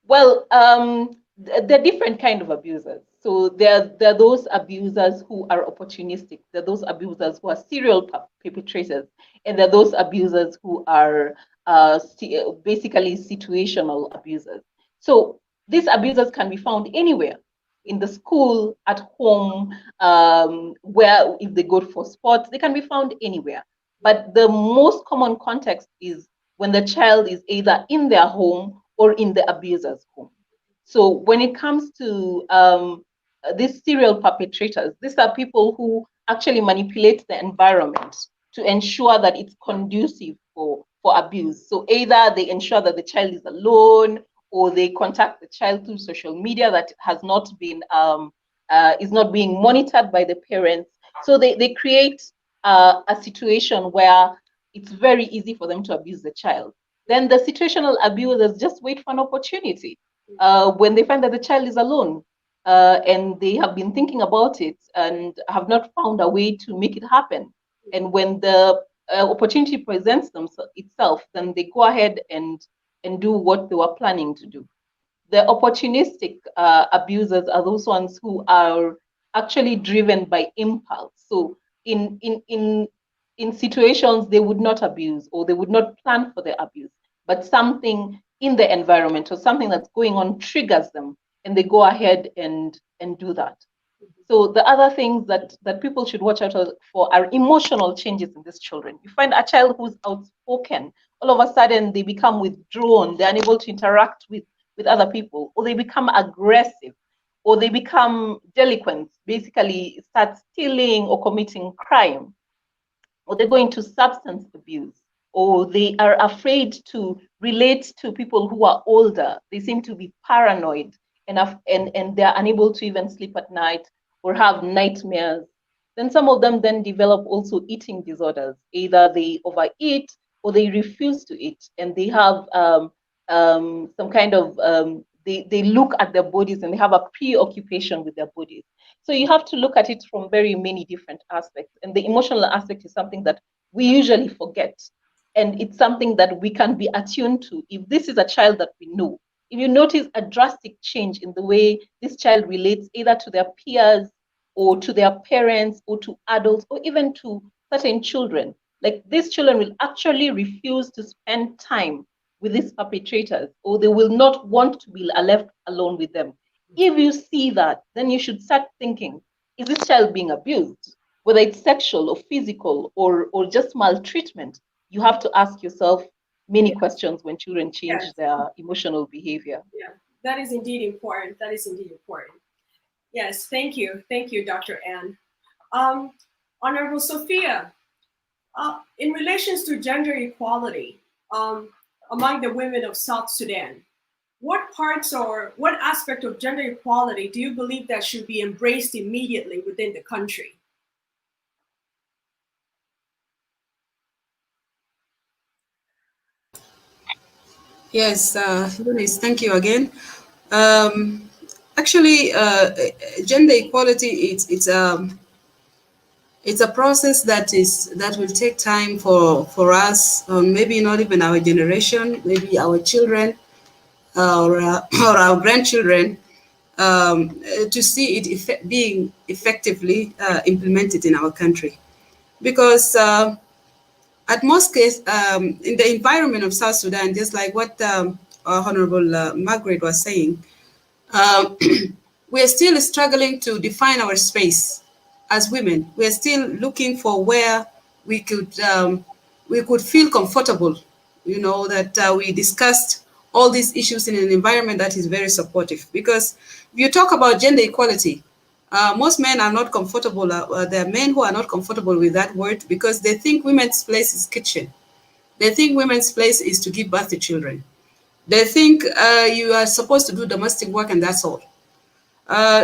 Well, there are different kind of abusers. So there are those abusers who are opportunistic. There are those abusers who are serial perpetrators, and there are those abusers who are basically situational abusers. So these abusers can be found anywhere, in the school, at home, where if they go for sports, they can be found anywhere. But the most common context is when the child is either in their home or in the abuser's home. So when it comes to these serial perpetrators, these are people who actually manipulate the environment to ensure that it's conducive for abuse. So either they ensure that the child is alone, or they contact the child through social media that has not been is not being monitored by the parents. So they create a situation where it's very easy for them to abuse the child. Then the situational abusers just wait for an opportunity when they find that the child is alone and they have been thinking about it and have not found a way to make it happen. And when the opportunity presents itself, then they go ahead and do what they were planning to do. The opportunistic abusers are those ones who are actually driven by impulse. So in situations they would not abuse, or they would not plan for the abuse, but something in the environment or something that's going on triggers them, and they go ahead and do that. So the other things that people should watch out for are emotional changes in these children. You find a child who's outspoken, all of a sudden they become withdrawn, they're unable to interact with other people, or they become aggressive, or they become delinquents, basically start stealing or committing crime, or they go into substance abuse, or they are afraid to relate to people who are older. They seem to be paranoid and they're unable to even sleep at night or have nightmares. Then some of them then develop also eating disorders. Either they overeat or they refuse to eat, and they have some kind of they look at their bodies and they have a preoccupation with their bodies. So you have to look at it from very many different aspects. And the emotional aspect is something that we usually forget. And it's something that we can be attuned to. If this is a child that we know, if you notice a drastic change in the way this child relates either to their peers or to their parents or to adults or even to certain children, like these children will actually refuse to spend time with these perpetrators, or they will not want to be left alone with them. If you see that, then you should start thinking, is this child being abused? Whether it's sexual or physical or just maltreatment, you have to ask yourself many questions when children change their emotional behavior. Yeah, that is indeed important. That is indeed important. Yes, thank you. Thank you, Dr. Ann. Honorable Sophia, in relations to gender equality among the women of South Sudan, what parts or what aspect of gender equality do you believe that should be embraced immediately within the country? Yes, Eunice, thank you again. Actually, gender equality it's a process that will take time for us, maybe not even our generation, maybe our children or our grandchildren, to see it being effectively implemented in our country. Because at most cases, in the environment of South Sudan, just like what Honorable Margaret was saying, we are still struggling to define our space as women. We are still looking for where we could feel comfortable. You know that we discussed all these issues in an environment that is very supportive. Because if you talk about gender equality, most men are not comfortable. There are men who are not comfortable with that word because they think women's place is kitchen. They think women's place is to give birth to children. They think you are supposed to do domestic work and that's all.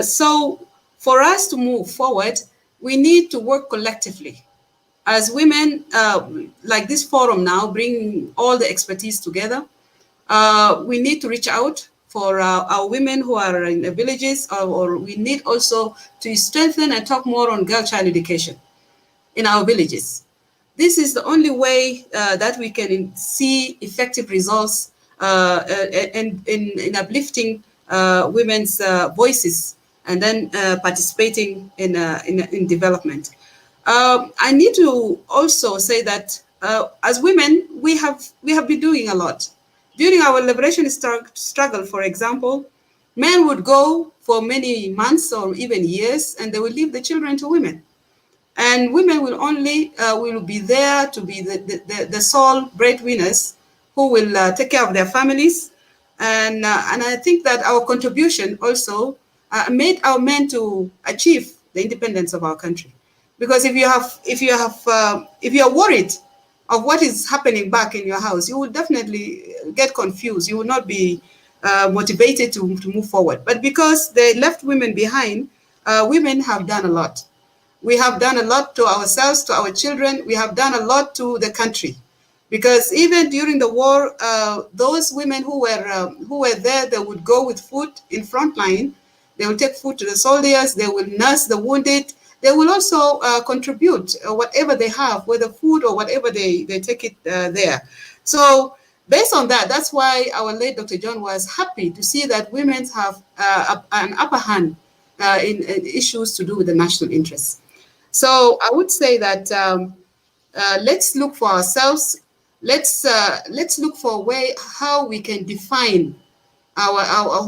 So for us to move forward, we need to work collectively. As women, like this forum now, bring all the expertise together. We need to reach out for our women who are in the villages, or we need also to strengthen and talk more on girl child education in our villages. This is the only way that we can see effective results in uplifting women's voices and then participating in development. I need to also say that as women, we have been doing a lot. During our liberation struggle, for example, men would go for many months or even years, and they will leave the children to women. And women will only will be there to be the sole breadwinners who will take care of their families. And I think that our contribution also made our men to achieve the independence of our country. Because if you are worried of what is happening back in your house, you will definitely get confused. You will not be motivated to move forward. But because they left women behind, women have done a lot. We have done a lot to ourselves, to our children. We have done a lot to the country, because even during the war, those women who were there, they would go with food in front line. They will take food to the soldiers. They will nurse the wounded. They will also contribute whatever they have, whether food or whatever they take it there. So based on that, that's why our late Dr. John was happy to see that women have an upper hand in issues to do with the national interests. So I would say that let's look for ourselves. Let's look for a way how we can define our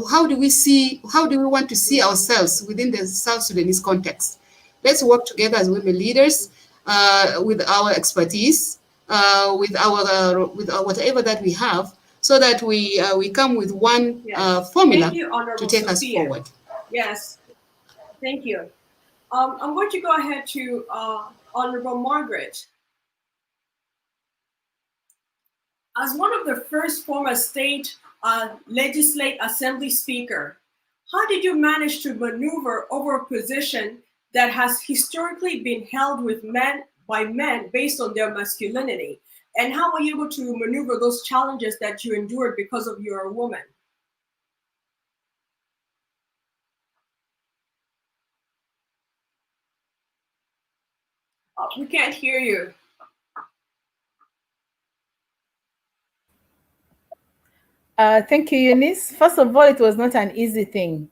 how do we want to see ourselves within the South Sudanese context. Let's work together as women leaders with our expertise, with our whatever that we have, so that we come with one formula to take us forward. Yes, thank you. I'm going to go ahead to Honorable Margaret. As one of the first former state legislative assembly speaker, how did you manage to maneuver over a position that has historically been held with by men based on their masculinity? And how were you able to maneuver those challenges that you endured because of you're a woman? We can't hear you. Thank you, Eunice. First of all, it was not an easy thing.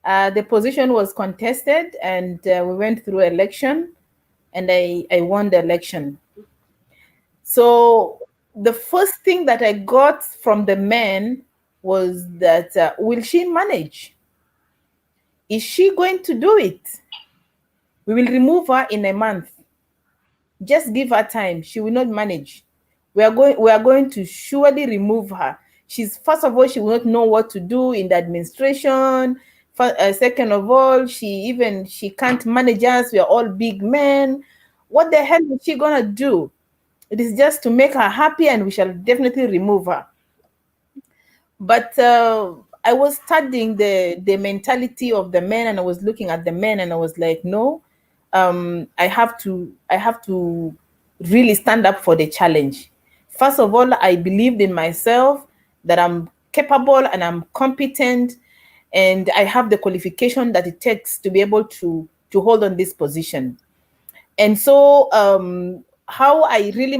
The position was contested, and we went through election, and I won the election. So the first thing that I got from the men was that, will she manage? Is she going to do it? We will remove her in a month. Just give her time. She will not manage. We are going to surely remove her. First of all, she will not know what to do in the administration. Second of all, she can't manage us. We are all big men. What the hell is she gonna do? It is just to make her happy, and we shall definitely remove her. But I was studying the mentality of the men, and I was looking at the men, and I was like, no, I have to really stand up for the challenge. First of all, I believed in myself that I'm capable and I'm competent, and I have the qualification that it takes to be able to hold on this position. And so how I really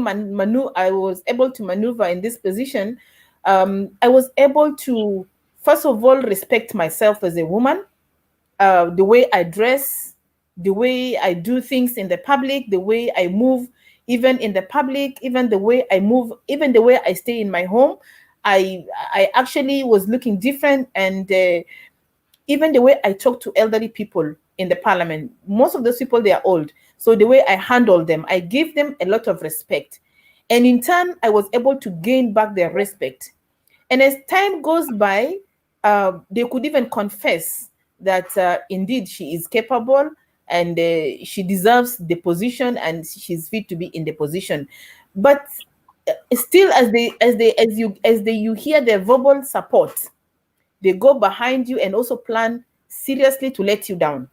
I was able to maneuver in this position, I was able to, first of all, respect myself as a woman, the way I dress, the way I do things in the public, the way I move, even in the public, even the way I move, even the way I stay in my home. I actually was looking different, and even the way I talk to elderly people in the parliament. Most of those people, they are old. So the way I handle them, I give them a lot of respect. And in turn, I was able to gain back their respect. And as time goes by, they could even confess that indeed she is capable, and she deserves the position, and she's fit to be in the position. But still, as you hear their verbal support, they go behind you and also plan seriously to let you down.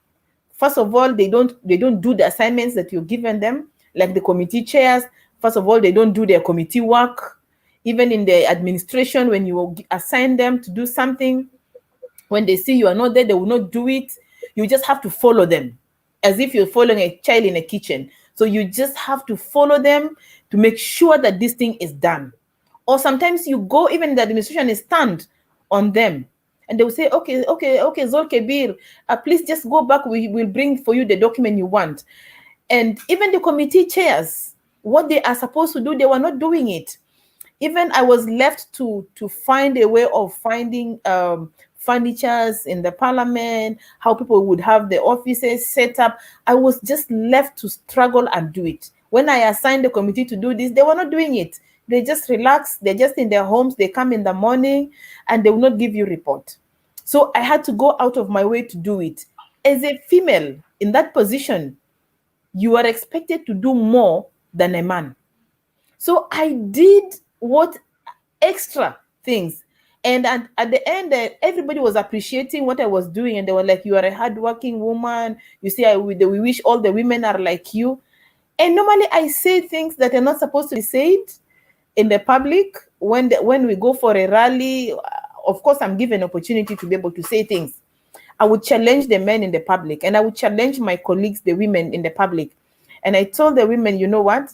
First of all, they don't do the assignments that you've given them, like the committee chairs. First of all, they don't do their committee work. Even in the administration, when you assign them to do something, when they see you are not there, they will not do it. You just have to follow them as if you're following a child in a kitchen. So you just have to follow them to make sure that this thing is done. Or sometimes you go, even the administration is stand on them, and they will say, okay, Zolkebir, please just go back. We will bring for you the document you want. And even the committee chairs, what they are supposed to do, they were not doing it. Even I was left to find a way of finding furnitures in the parliament, how people would have the offices set up. I was just left to struggle and do it. When I assigned the committee to do this, they were not doing it. They just relax. They're just in their homes. They come in the morning and they will not give you report. So I had to go out of my way to do it. As a female in that position, you are expected to do more than a man. So I did what extra things. And at the end, everybody was appreciating what I was doing. And they were like, you are a hardworking woman. You see, we wish all the women are like you. And normally I say things that are not supposed to be said in the public. When we go for a rally, of course, I'm given an opportunity to be able to say things. I would challenge the men in the public, and I would challenge my colleagues, the women in the public. And I told the women, you know what?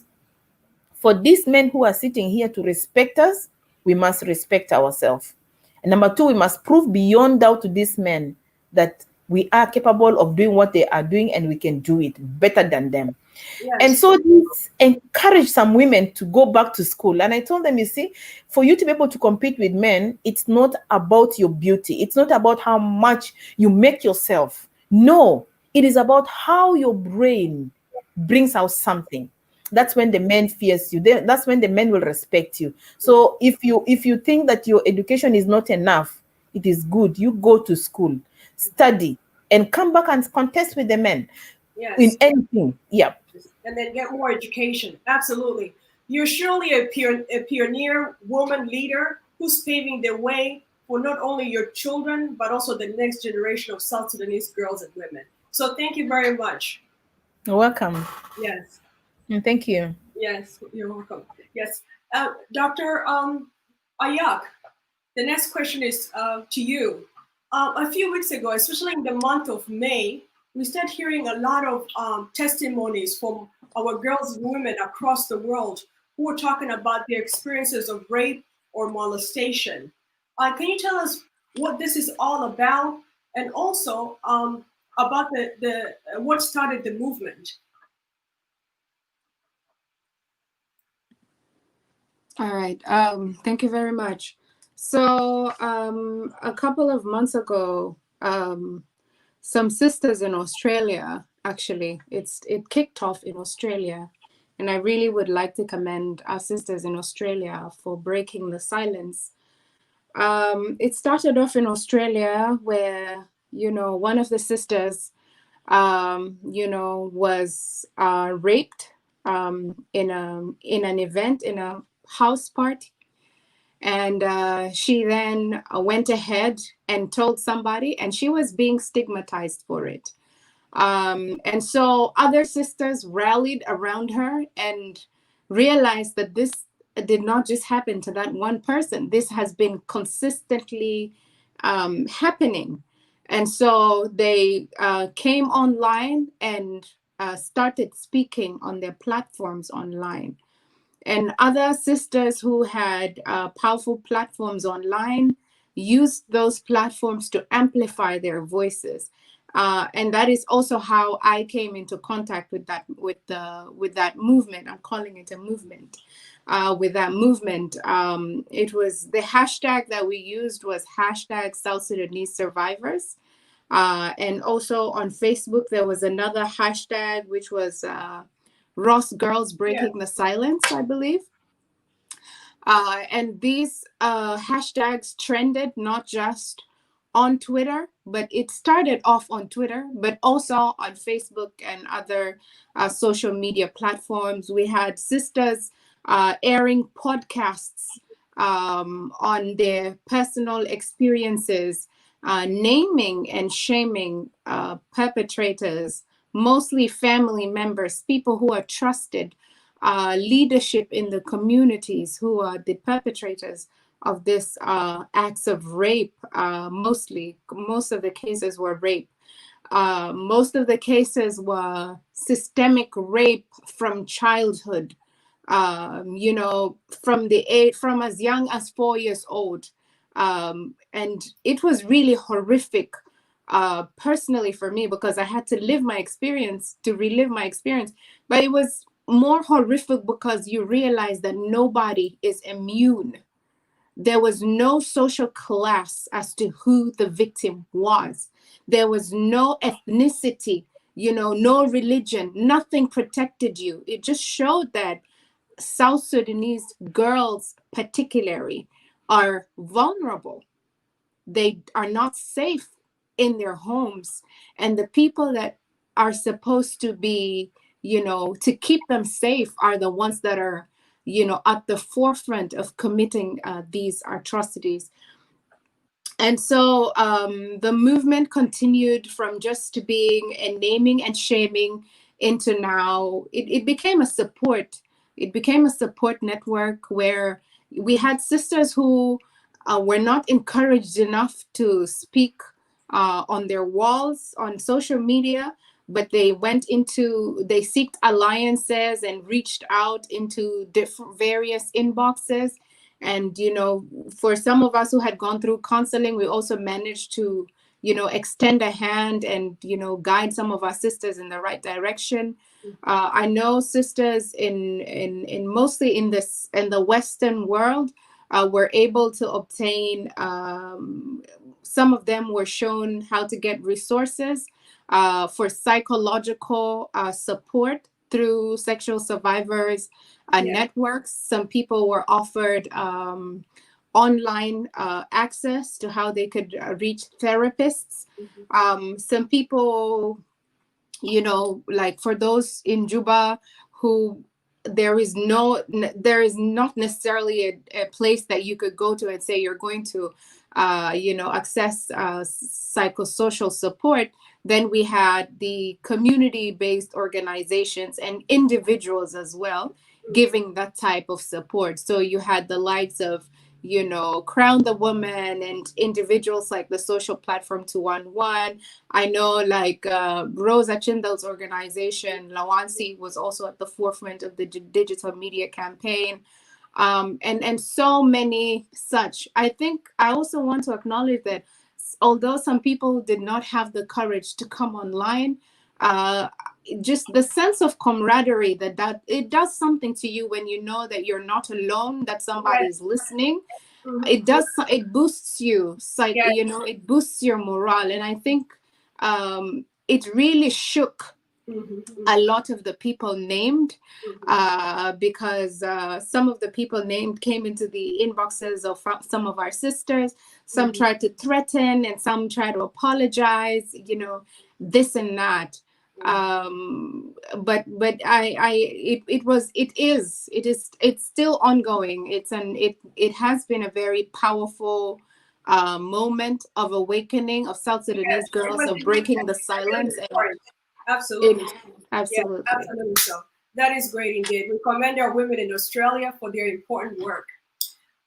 For these men who are sitting here to respect us, we must respect ourselves. And number two, we must prove beyond doubt to these men that we are capable of doing what they are doing, and we can do it better than them. Yes. And so this encouraged some women to go back to school. And I told them, you see, for you to be able to compete with men, it's not about your beauty. It's not about how much you make yourself. No, it is about how your brain brings out something. That's when the men fears you. That's when the men will respect you. So if you think that your education is not enough, it is good. You go to school, study, and come back and contest with the men. Yes. In anything. Yeah. And then get more education. Absolutely. You're surely a pioneer woman leader who's paving the way for not only your children, but also the next generation of South Sudanese girls and women. So thank you very much. You're welcome. Yes. And thank you. Yes, you're welcome. Yes. Dr. Ayak, the next question is to you. A few weeks ago, especially in the month of May, we started hearing a lot of testimonies from our girls and women across the world who were talking about their experiences of rape or molestation. Can you tell us what this is all about, and also about the what started the movement? All right. Thank you very much. So a couple of months ago, some sisters in Australia, actually, it kicked off in Australia. And I really would like to commend our sisters in Australia for breaking the silence. It started off in Australia where, one of the sisters, was raped in an event, in a house party. And she then went ahead and told somebody, and she was being stigmatized for it. And so other sisters rallied around her and realized that this did not just happen to that one person. This has been consistently happening. And so they came online and started speaking on their platforms online. And other sisters who had powerful platforms online used those platforms to amplify their voices. And that is also how I came into contact with that movement. I'm calling it a movement. With that movement, it was the hashtag that we used was hashtag South Sudanese Survivors. And also on Facebook, there was another hashtag, which was Ross Girls Breaking the Silence, I believe. And these hashtags trended not just on Twitter, but it started off on Twitter, but also on Facebook and other social media platforms. We had sisters airing podcasts on their personal experiences naming and shaming perpetrators, mostly family members, people who are trusted, leadership in the communities who are the perpetrators of this acts of rape. Mostly, most of the cases were rape. Most of the cases were systemic rape from childhood, you know, from as young as 4 years old. And it was really horrific personally for me, because I had to live my experience to relive my experience. But it was more horrific because you realize that nobody is immune. There was no social class as to who the victim was. There was no ethnicity, you know, no religion, nothing protected you. It just showed that South Sudanese girls, particularly, are vulnerable. They are not safe in their homes. And the people that are supposed to be, you know, to keep them safe are the ones that are, you know, at the forefront of committing these atrocities. And so the movement continued from just being a naming and shaming into now it became a support. It became a support network where we had sisters who were not encouraged enough to speak on their walls on social media, but they seeked alliances and reached out into different various inboxes. And, you know, for some of us who had gone through counseling, we also managed to, you know, extend a hand and, you know, guide some of our sisters in the right direction. I know sisters in mostly in the Western world were able to obtain, some of them were shown how to get resources for psychological support through sexual survivors networks. Some people were offered online access to how they could reach therapists. Some people, you know, like for those in Juba who there is not necessarily a place that you could go to and say you're going to you know, access psychosocial support. Then we had the community-based organizations and individuals as well giving that type of support. So you had the likes of, you know, Crown the Woman and individuals like the Social Platform 211. I know like Rosa Chindal's organization, Lawansi, was also at the forefront of the digital media campaign. And so many such. I think I also want to acknowledge that although some people did not have the courage to come online, just the sense of camaraderie that it does something to you when you know that you're not alone, that somebody is listening. It boosts you, you know, it boosts your morale. And I think it really shook a lot of the people named because some of the people named came into the inboxes of some of our sisters. Some tried to threaten and some tried to apologize, you know, this and that. But it's still ongoing. It has been a very powerful moment of awakening of South Sudanese girls, of breaking the silence. Absolutely. Absolutely. Yeah, absolutely so. That is great indeed. We commend our women in Australia for their important work.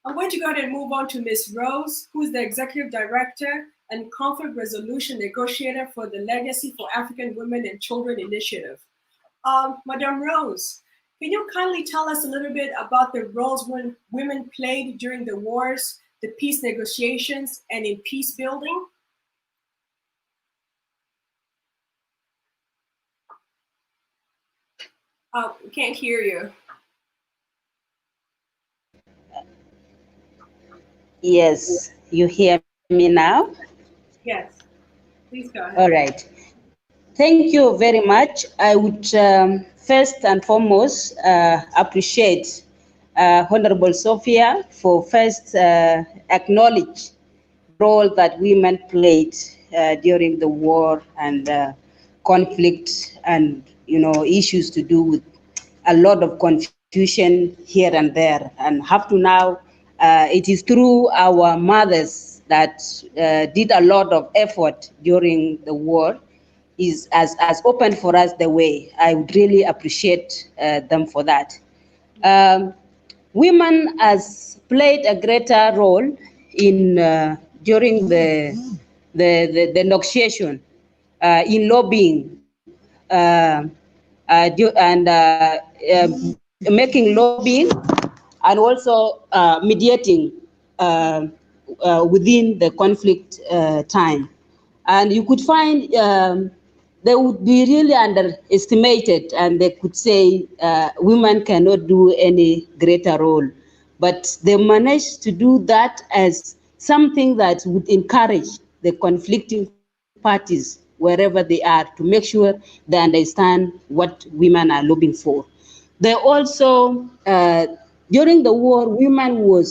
I'm going to go ahead and move on to Ms. Rose, who is the Executive Director and Conflict Resolution Negotiator for the Legacy for African Women and Children Initiative. Madame Rose, can you kindly tell us a little bit about the roles women played during the wars, the peace negotiations, and in peace building? We can't hear you. Yes, you hear me now? Yes, please go ahead. All right. Thank you very much. I would first and foremost appreciate Honorable Sophia for first acknowledge the role that women played during the war and conflict and, you know, issues to do with a lot of confusion here and there. And up to now, it is through our mothers that did a lot of effort during the war is as open for us the way. I would really appreciate them for that. Women has played a greater role in during the negotiation, in lobbying, making lobbying, and also mediating within the conflict time. And you could find they would be really underestimated, and they could say women cannot do any greater role. But they managed to do that as something that would encourage the conflicting parties wherever they are to make sure they understand what women are lobbying for. They also, during the war, women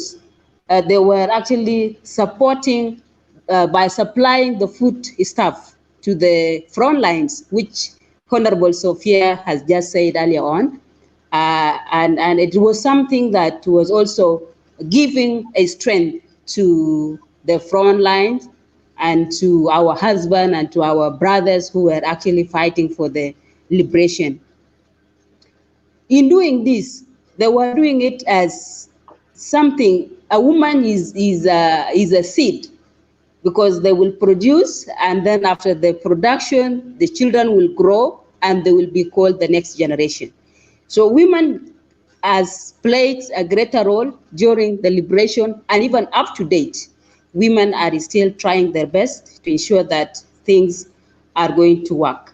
they were actually supporting by supplying the food stuff to the front lines, which Honorable Sophia has just said earlier on. And it was something that was also giving a strength to the front lines and to our husbands and to our brothers who were actually fighting for the liberation. In doing this, they were doing it as something, a woman is a seed, because they will produce, and then after the production, the children will grow and they will be called the next generation. So women has played a greater role during the liberation, and even up to date, women are still trying their best to ensure that things are going to work.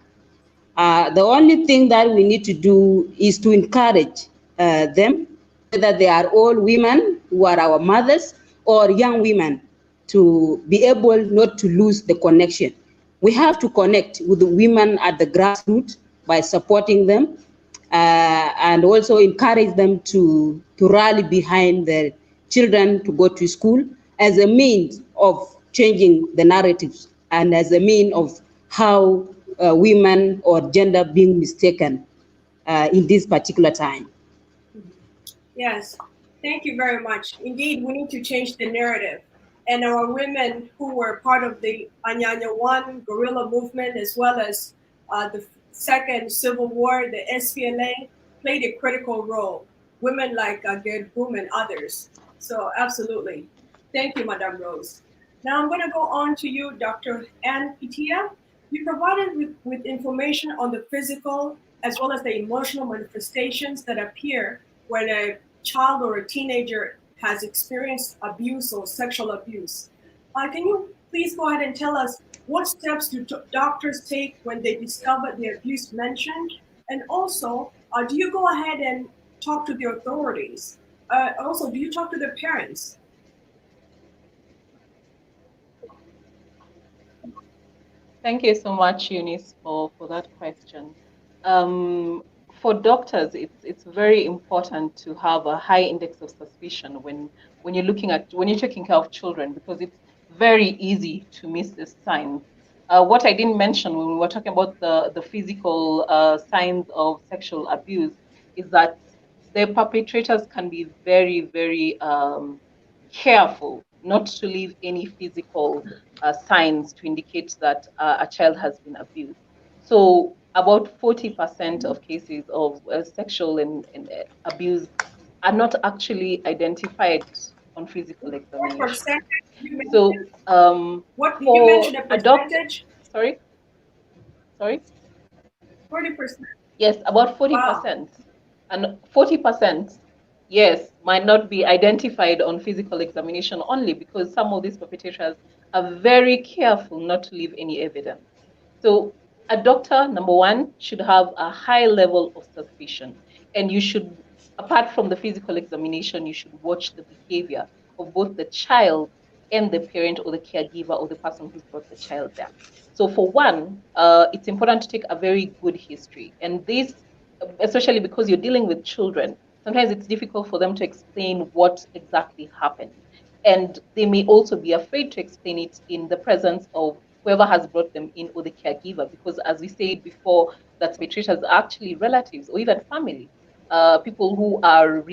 The only thing that we need to do is to encourage them, whether they are all women who are our mothers or young women, to be able not to lose the connection. We have to connect with the women at the grassroots by supporting them, and also encourage them to rally behind their children to go to school as a means of changing the narratives and as a means of how women or gender being mistaken in this particular time. Yes, thank you very much. Indeed, we need to change the narrative. And our women who were part of the Anyanya 1 guerrilla movement, as well as the second civil war, the SPLA, played a critical role. Women like Gerd Boom and others. So, absolutely. Thank you, Madame Rose. Now I'm going to go on to you, Dr. Ann Pitia. You provided with information on the physical as well as the emotional manifestations that appear when a child or a teenager has experienced abuse or sexual abuse. Can you please go ahead and tell us what steps do doctors take when they discover the abuse mentioned? And also, do you go ahead and talk to the authorities? Also, do you talk to the parents? Thank you so much, Eunice, for that question. For doctors, it's very important to have a high index of suspicion when you're taking care of children, because it's very easy to miss the signs. What I didn't mention when we were talking about the physical signs of sexual abuse is that the perpetrators can be very, very careful not to leave any physical signs to indicate that a child has been abused. So about 40% of cases of sexual and abuse are not actually identified on physical What examination. percentage you So mentioned? What did you for mention a a doctor, percentage? sorry, 40%. yes, about Wow. 40%. And 40%, yes, might not be identified on physical examination only because some of these perpetrators are very careful not to leave any evidence. So a doctor, number one, should have a high level of suspicion. And you should, apart from the physical examination, you should watch the behavior of both the child and the parent or the caregiver or the person who's brought the child there. So for one, it's important to take a very good history. And this, especially because you're dealing with children, sometimes it's difficult for them to explain what exactly happened. And they may also be afraid to explain it in the presence of whoever has brought them in or the caregiver, because as we said before, that perpetrators are actually relatives or even family, people who are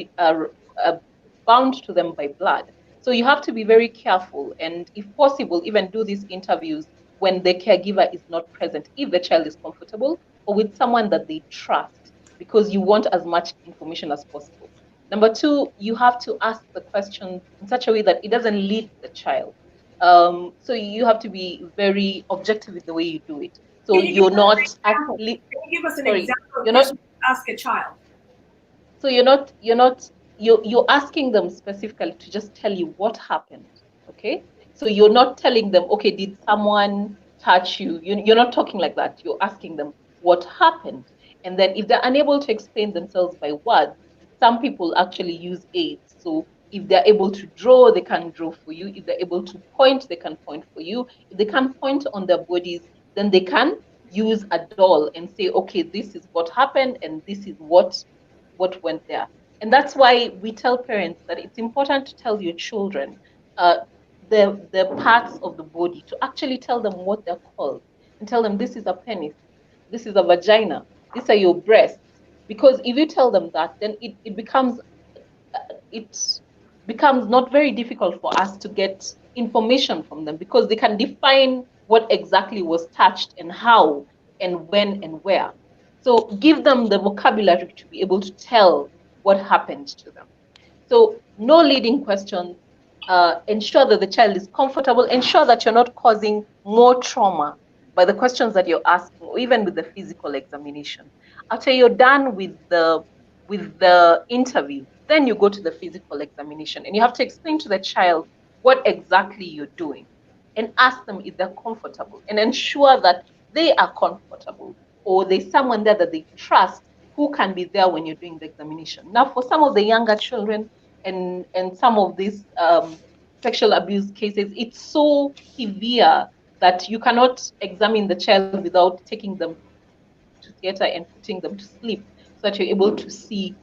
bound to them by blood. So you have to be very careful, and if possible, even do these interviews when the caregiver is not present, if the child is comfortable, or with someone that they trust, because you want as much information as possible. Number two, you have to ask the questions in such a way that it doesn't lead the child. So you have to be very objective with the way you do it. So Can you give you're us an not example? actually, Can you give us an sorry, example of you're not question to ask a child? so you're asking them specifically to just tell you what happened. Okay. So you're not telling them, okay, did someone touch you? You're not talking like that. You're asking them what happened. And then if they're unable to explain themselves by words, some people actually use aids. So if they're able to draw, they can draw for you. If they're able to point, they can point for you. If they can't point on their bodies, then they can use a doll and say, okay, this is what happened and this is what went there. And that's why we tell parents that it's important to tell your children uh, the parts of the body, to actually tell them what they're called, and tell them this is a penis, this is a vagina, these are your breasts. Because if you tell them that, then it becomes not very difficult for us to get information from them, because they can define what exactly was touched and how and when and where. So give them the vocabulary to be able to tell what happened to them. So no leading questions. Ensure that the child is comfortable. Ensure that you're not causing more trauma by the questions that you're asking, or even with the physical examination. After you're done with the interview, then you go to the physical examination, and you have to explain to the child what exactly you're doing, and ask them if they're comfortable, and ensure that they are comfortable, or there's someone there that they trust who can be there when you're doing the examination. Now, for some of the younger children and some of these sexual abuse cases, it's so severe that you cannot examine the child without taking them to theater and putting them to sleep, so that you're able to see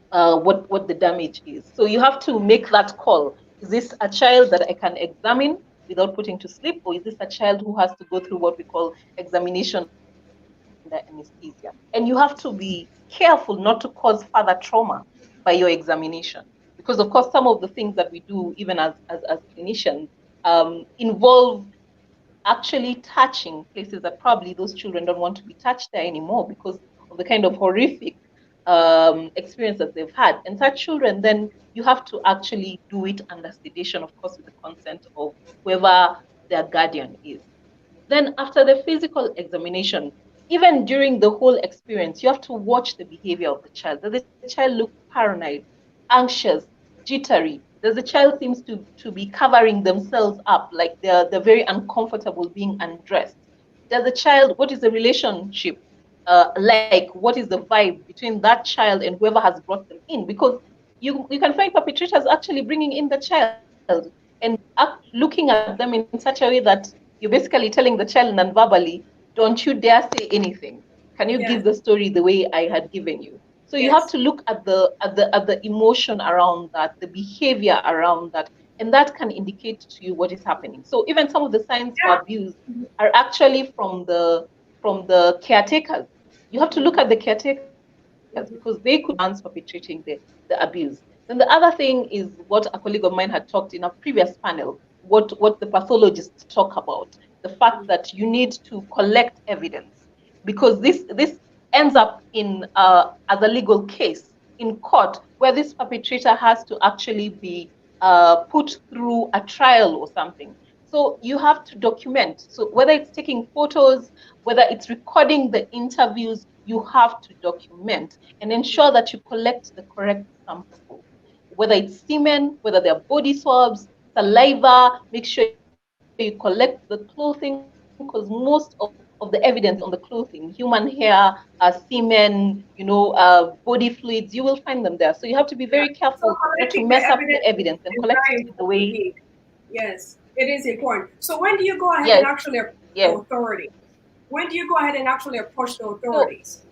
what the damage is. So you have to make that call. Is this a child that I can examine without putting to sleep, or is this a child who has to go through what we call examination under anesthesia? And you have to be careful not to cause further trauma by your examination, because of course some of the things that we do, even as clinicians, involve actually touching places that probably those children don't want to be touched there anymore, because of the kind of horrific experience that they've had. And such children, then you have to actually do it under sedation, of course, with the consent of whoever their guardian is. Then after the physical examination, even during the whole experience, you have to watch the behavior of the child. Does the child look paranoid, anxious, jittery? Does the child seems to be covering themselves up, like they're very uncomfortable being undressed? Does the child, what is the relationship like? What is the vibe between that child and whoever has brought them in? Because you can find perpetrators actually bringing in the child and looking at them in such a way that you're basically telling the child non-verbally, don't you dare say anything. Can you give Yes, the story the way I had given you? So you have yes. to look at the emotion around that, the behavior around that, and that can indicate to you what is happening. So even some of the signs for Yeah. abuse are actually from the caretakers. You have to look at the caretakers, because they could be the ones perpetrating the abuse. Then the other thing is what a colleague of mine had talked in a previous panel, what the pathologists talk about, the fact that you need to collect evidence, because this ends up in as a legal case in court, where this perpetrator has to actually be put through a trial or something. So you have to document. So whether it's taking photos, whether it's recording the interviews, you have to document and ensure that you collect the correct sample. Whether it's semen, whether they're body swabs, saliva, make sure you collect the clothing, because most of the evidence on the clothing, human hair, semen, body fluids, you will find them there. So you have to be very Yeah. careful So not to mess collecting up the the evidence evidence and is collect it very in the way. important. Yes, it is important. So when do you go ahead and Yes, actually approach the yes. authority? When do you go ahead and actually approach the So authorities?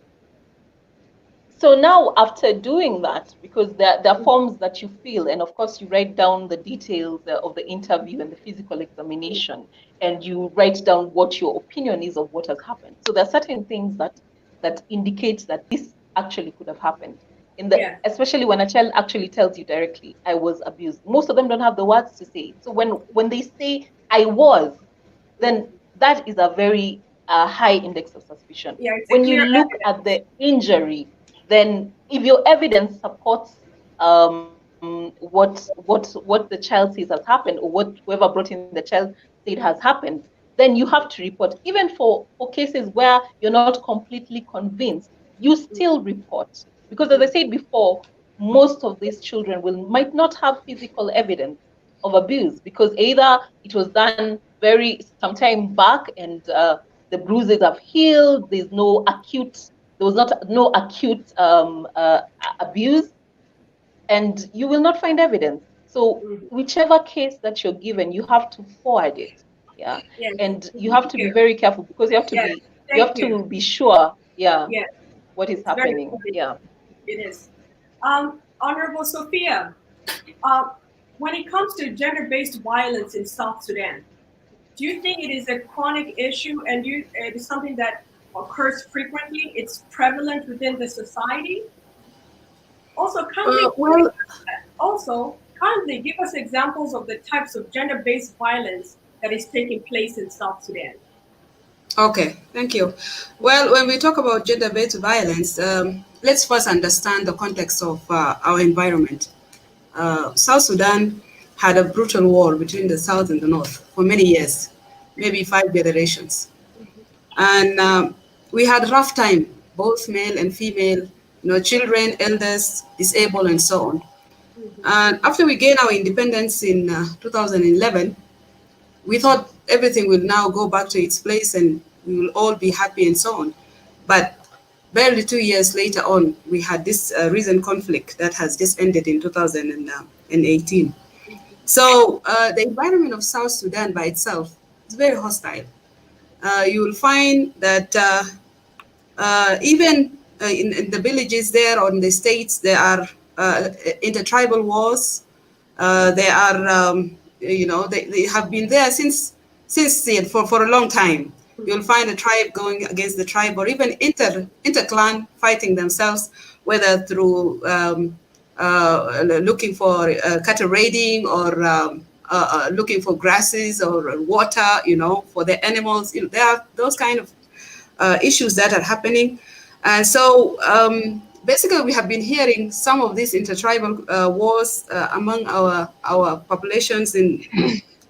So now, after doing that, because there are forms that you fill, and of course, you write down the details of the interview and the physical examination, and you write down what your opinion is of what has happened. So there are certain things that indicates that this actually could have happened. Yeah. especially when a child actually tells you directly, I was abused. Most of them don't have the words to say. So when they say I was, then that is a very high index of suspicion. Yeah, it's a When you clear look at the injury, then if your evidence supports what the child says has happened, or what whoever brought in the child said has happened, then you have to report. Even for cases where you're not completely convinced, you still report. Because as I said before, most of these children might not have physical evidence of abuse, because either it was done very some time back and the bruises have healed, there was not no acute abuse, and you will not find evidence. So whichever case that you're given, you have to forward it. Yeah. Yes. And you have Thank to be you. very careful, because Yes. you Thank have you. to be sure, yeah, Yes. what is It's very happening. important. Yeah. It is. Honorable Sophia, when it comes to gender-based violence in South Sudan, do you think it is a chronic issue, and it is something that occurs frequently? It's prevalent within the society. Also, Well, kindly give us examples of the types of gender-based violence that is taking place in South Sudan. okay, thank you. Well, when we talk about gender-based violence, let's first understand the context of our environment. South Sudan had a brutal war between the South and the North for many years, maybe 5 generations. And we had rough time, both male and female, children, elders, disabled, and so on. And after we gained our independence in 2011, we thought everything will now go back to its place and we will all be happy and so on. But barely 2 years later on, we had this recent conflict that has just ended in 2018. So the environment of South Sudan by itself is very hostile. You will find that even in the villages there or in the states, there are intertribal wars. They are, they have been there for a long time. You'll find a tribe going against the tribe, or even inter-clan fighting themselves, whether through looking for cattle raiding, or looking for grasses or water, for their animals. There are those kind of issues that are happening. And so basically we have been hearing some of these intertribal wars among our populations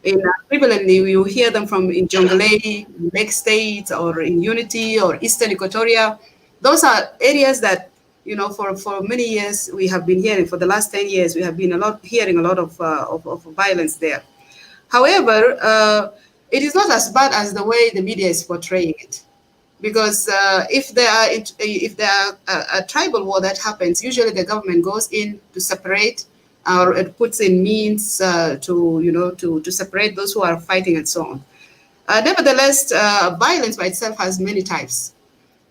prevalently. You hear them from in Jonglei, Lake State, or in Unity, or Eastern Equatoria. Those are areas that, for many years we have been hearing. For the last 10 years, we have been hearing a lot of violence there. However, it is not as bad as the way the media is portraying it, because if there are a tribal war that happens, usually the government goes in to separate, or it puts in means to separate those who are fighting and so on. Nevertheless, violence by itself has many types.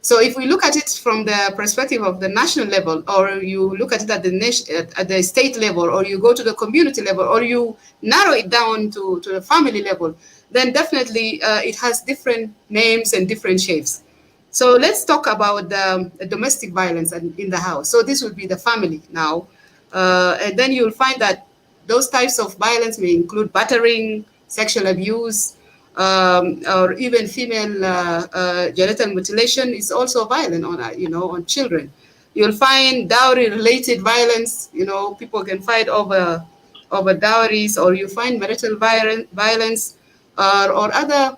So if we look at it from the perspective of the national level, or you look at it at the state level, or you go to the community level, or you narrow it down to the family level, then definitely it has different names and different shapes. So let's talk about the domestic violence in the house. So this would be the family now. And then you'll find that those types of violence may include battering, sexual abuse, or even female genital mutilation is also violent on children. You'll find dowry-related violence. People can fight over dowries, or you find marital violence, or other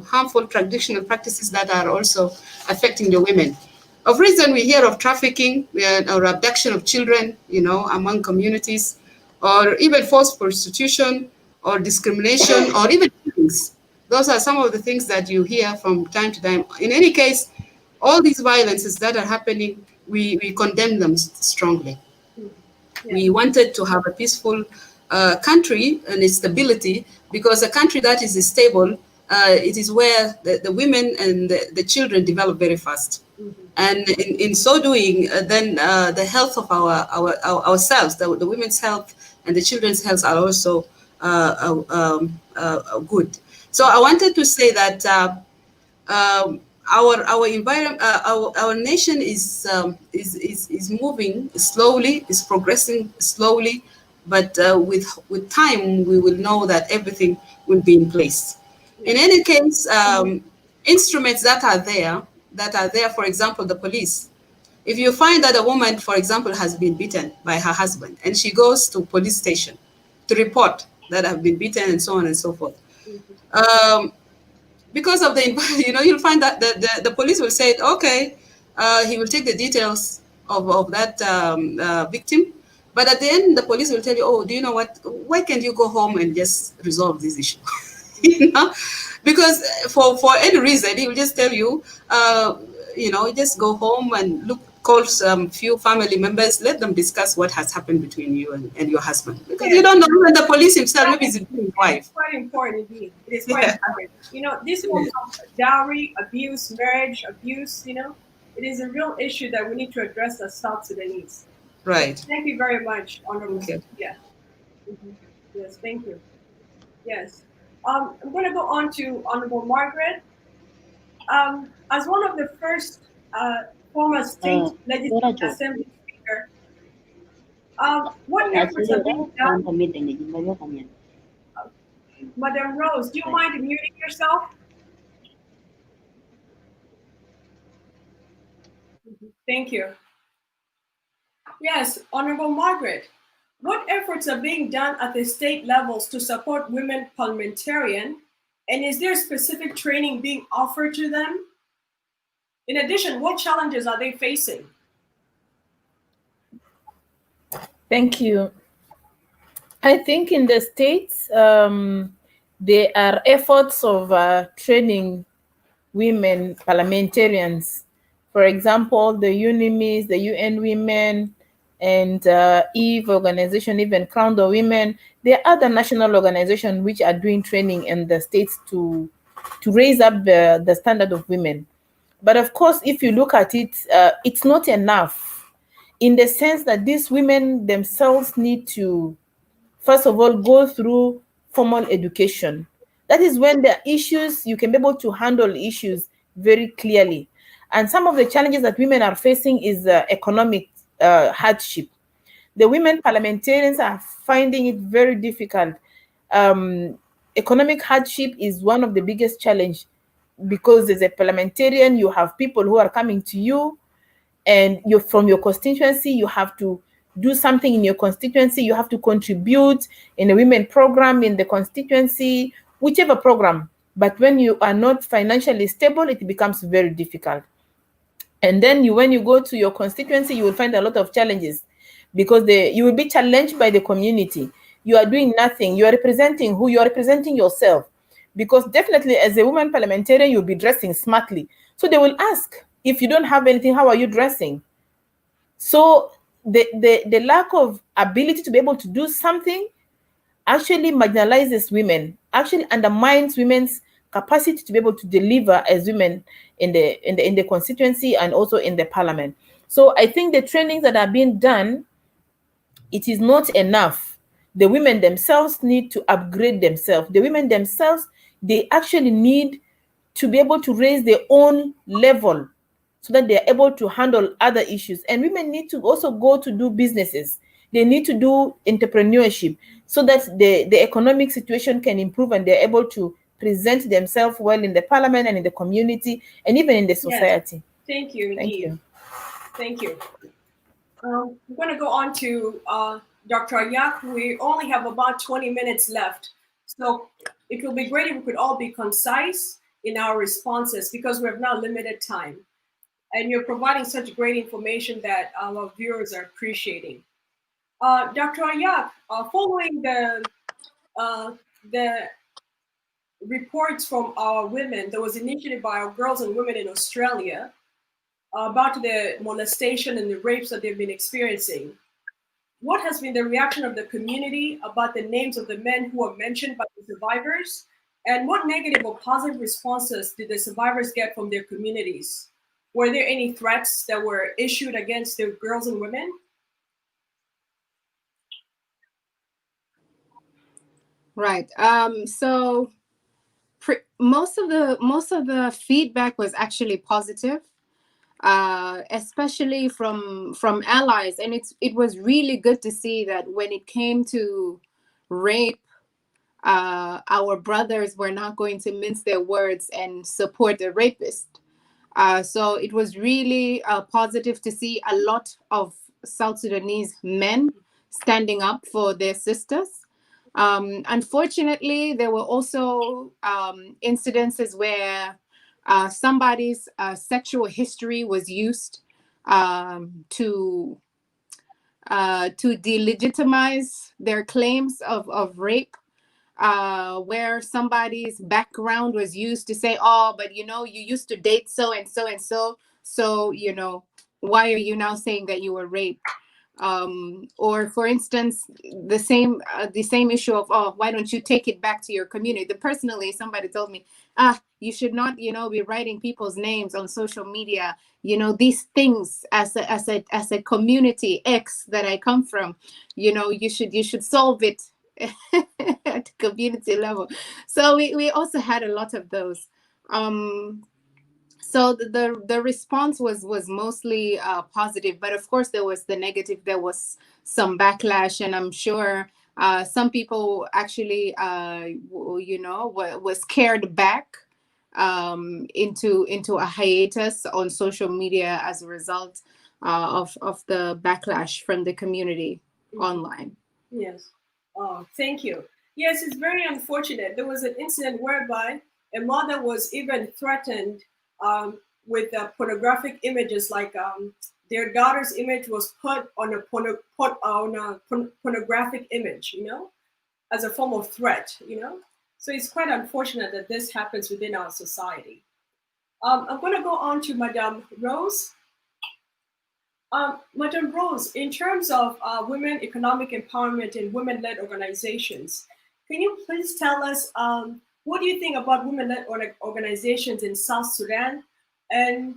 harmful traditional practices that are also affecting the women. Of reason, we hear of trafficking or abduction of children, among communities, or even forced prostitution, or discrimination, or even killings. Those are some of the things that you hear from time to time. In any case, all these violences that are happening, we condemn them strongly. Yeah. We wanted to have a peaceful country and its stability, because a country that is stable, it is where the women and the children develop very fast. And in so doing, then the health of ourselves, the women's health and the children's health are also good. So I wanted to say that our environment, our nation is moving slowly, is progressing slowly, but with time we will know that everything will be in place. In any case, instruments that are there, for example, the police. If you find that a woman, for example, has been beaten by her husband and she goes to police station to report that have been beaten and so on and so forth, um, because of the you'll find that the police will say, okay, he will take the details of that victim, but at the end the police will tell you, oh, do you know what, why can't you go home and just resolve this issue? you know because for any reason he will just tell you, just go home and call some few family members, let them discuss what has happened between you and your husband, because you don't know, and the police himself, maybe he's his wife. It's quite important indeed. It is quite important. These forms of dowry, abuse, marriage, abuse, it is a real issue that we need to address as South Sudanese. So Right. thank you very much, Honorable. Okay. Yeah. Yes, thank you. Yes. I'm going to go on to Honorable Margaret. As one of the first former state legislative assembly speaker, what efforts are being done? Madam Rose, do you mind muting yourself? Thank you. Yes, Honorable Margaret, what efforts are being done at the state levels to support women parliamentarians, and is there specific training being offered to them? In addition, what challenges are they facing? Thank you. I think in the States, there are efforts of training women parliamentarians. For example, the UNIMIS, the UN Women, and EVE organization, even Crown the Women. There are other national organizations which are doing training in the States to raise up the standard of women. But of course, if you look at it, it's not enough, in the sense that these women themselves need to, first of all, go through formal education. That is when the issues, you can be able to handle issues very clearly. And some of the challenges that women are facing is economic hardship. The women parliamentarians are finding it very difficult. Economic hardship is one of the biggest challenge, because as a parliamentarian, you have people who are coming to you, and you're from your constituency, you have to do something in your constituency, you have to contribute in a women program in the constituency, whichever program. But when you are not financially stable, it becomes very difficult. And then when you go to your constituency, you will find a lot of challenges, because you will be challenged by the community. You are doing nothing. You are representing who? You are representing yourself. Because definitely as a woman parliamentarian, you'll be dressing smartly. So they will ask, if you don't have anything, how are you dressing? So the lack of ability to be able to do something actually marginalizes women, actually undermines women's capacity to be able to deliver as women in the constituency and also in the parliament. So I think the trainings that are being done, it is not enough. The women themselves need to upgrade themselves. The women themselves, they actually need to be able to raise their own level, so that they are able to handle other issues. And women need to also go to do businesses. They need to do entrepreneurship, so that the economic situation can improve and they're able to present themselves well in the parliament and in the community and even in the society. Yes. Thank you, Thank indeed. you. Thank you. We're going to go on to Dr. Ayak. We only have about 20 minutes left. So it will be great if we could all be concise in our responses, because we have now limited time. And you're providing such great information that our viewers are appreciating. Dr. Ayak, following the reports from our women that was initiated by our girls and women in Australia about the molestation and the rapes that they've been experiencing, what has been the reaction of the community about the names of the men who were mentioned by the survivors? And what negative or positive responses did the survivors get from their communities? Were there any threats that were issued against the girls and women? Right. So most of the feedback was actually positive, especially from allies, and it was really good to see that when it came to rape, our brothers were not going to mince their words and support the rapist. So it was really positive to see a lot of South Sudanese men standing up for their sisters. Unfortunately, there were also incidences where somebody's sexual history was used to delegitimize their claims of rape, where somebody's background was used to say, oh, but you used to date so and so and so, so why are you now saying that you were raped? Or for instance, the same issue of, oh, why don't you take it back to your community? Personally, somebody told me, you should not be writing people's names on social media, these things as a community X that I come from, you should solve it at community level. So we also had a lot of those. So the response was mostly positive, but of course there was the negative. There was some backlash, and I'm sure some people actually was scared back into a hiatus on social media as a result of the backlash from the community online. Yes. Oh, thank you. Yes, it's very unfortunate. There was an incident whereby a mother was even threatened with pornographic images, like their daughter's image was put on a pornographic image, as a form of threat, So it's quite unfortunate that this happens within our society. I'm going to go on to Madame Rose. Madam Rose, in terms of women economic empowerment and women-led organizations, can you please tell us what do you think about women-led organizations in South Sudan, and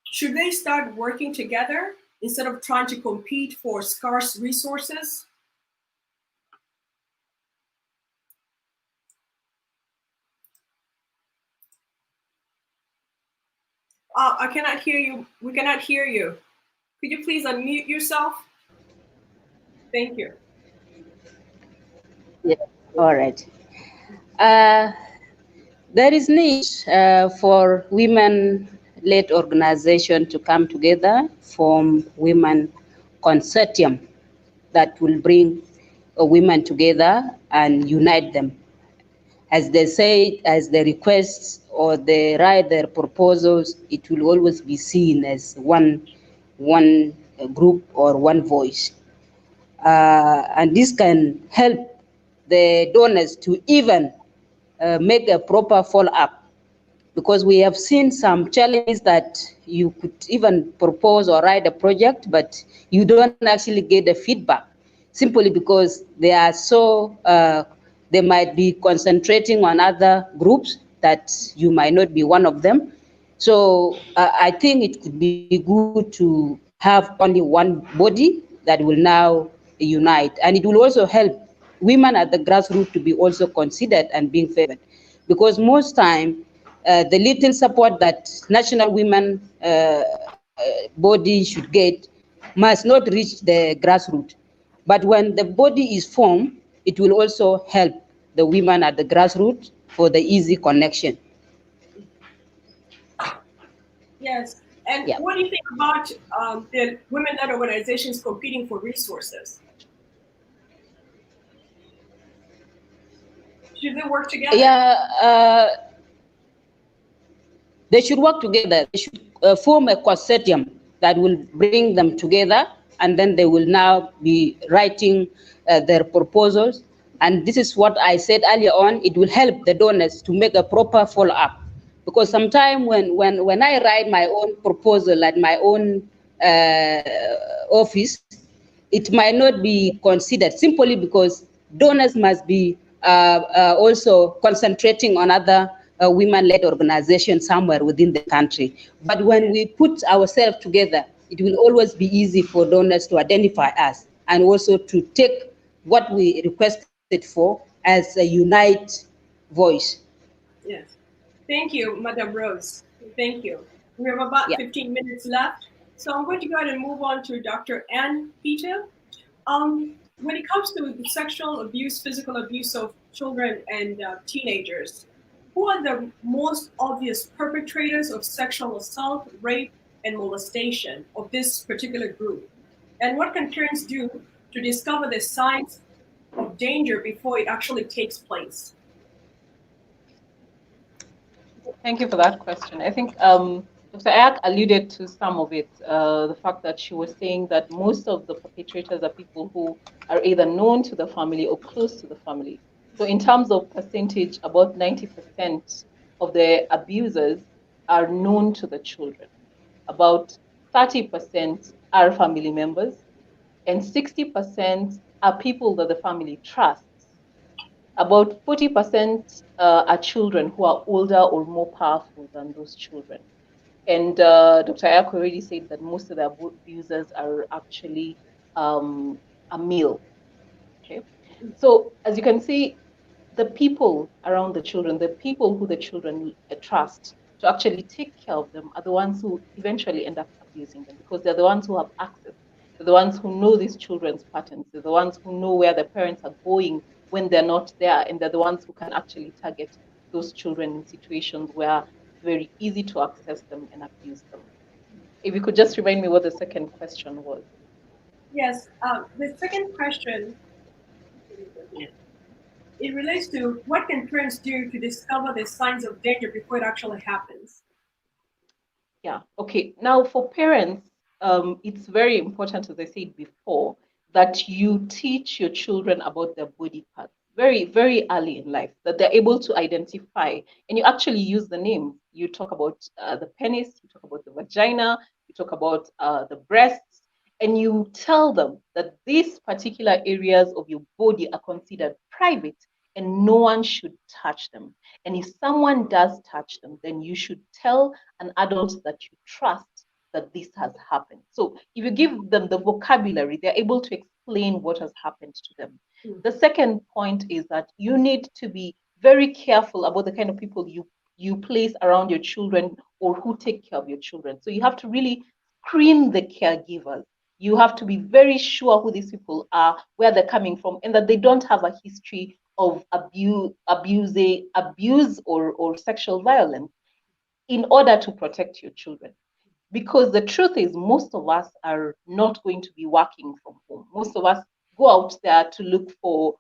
should they start working together instead of trying to compete for scarce resources? I cannot hear you. We cannot hear you. Could you please unmute yourself? Thank you. Yeah. All right. There is need for women-led organization to come together, form women consortium that will bring women together and unite them. As they say, as they request or they write their proposals, it will always be seen as one group or one voice. And this can help the donors to even make a proper follow-up, because we have seen some challenges that you could even propose or write a project, but you don't actually get the feedback, simply because they are so, they might be concentrating on other groups that you might not be one of them. So I think it could be good to have only one body that will now unite, and it will also help women at the grassroots to be also considered and being favored, because most time the little support that national women body should get must not reach the grassroots. But when the body is formed, it will also help the women at the grassroots for the easy connection. Yes. And Yeah. what do you think about the women-led organizations competing for resources? Should they work together? Yeah, they should work together. They should form a consortium that will bring them together, and then they will now be writing their proposals. And this is what I said earlier on, it will help the donors to make a proper follow-up. Because sometimes when I write my own proposal at my own office, it might not be considered, simply because donors must be also concentrating on other women-led organizations somewhere within the country. But when we put ourselves together, it will always be easy for donors to identify us and also to take what we requested for as a unite voice. Yes. Thank you, Madam Rose. Thank you. We have about Yeah. 15 minutes left. So I'm going to go ahead and move on to Dr. Ann Peter. When it comes to the sexual abuse, physical abuse of children and teenagers, who are the most obvious perpetrators of sexual assault, rape, and molestation of this particular group? And what can parents do to discover the signs of danger before it actually takes place? Thank you for that question. I think Dr. Ayak alluded to some of it, the fact that she was saying that most of the perpetrators are people who are either known to the family or close to the family. So in terms of percentage, about 90% of the abusers are known to the children. About 30% are family members, and 60% are people that the family trusts. About 40% are children who are older or more powerful than those children. And Dr. Ayako already said that most of the abusers are actually a male. Okay. So as you can see, the people around the children, the people who the children trust to actually take care of them are the ones who eventually end up abusing them, because they're the ones who have access. They're the ones who know these children's patterns. They're the ones who know where the parents are going when they're not there. And they're the ones who can actually target those children in situations where it's very easy to access them and abuse them. If you could just remind me what the second question was. Yes, the second question, it relates to what can parents do to discover the signs of danger before it actually happens? Yeah. Okay. Now, for parents, it's very important, as I said before, that you teach your children about their body parts very, very early in life, that they're able to identify, and you actually use the names. You talk about the penis, you talk about the vagina, you talk about the breasts, and you tell them that these particular areas of your body are considered private and no one should touch them. And if someone does touch them, then you should tell an adult that you trust that this has happened. So if you give them the vocabulary, they're able to explain what has happened to them. The second point is that you need to be very careful about the kind of people you place around your children or who take care of your children. So you have to really screen the caregivers. You have to be very sure who these people are, where they're coming from, and that they don't have a history of abuse or sexual violence, in order to protect your children. Because the truth is, most of us are not going to be working from home. Most of us go out there to look for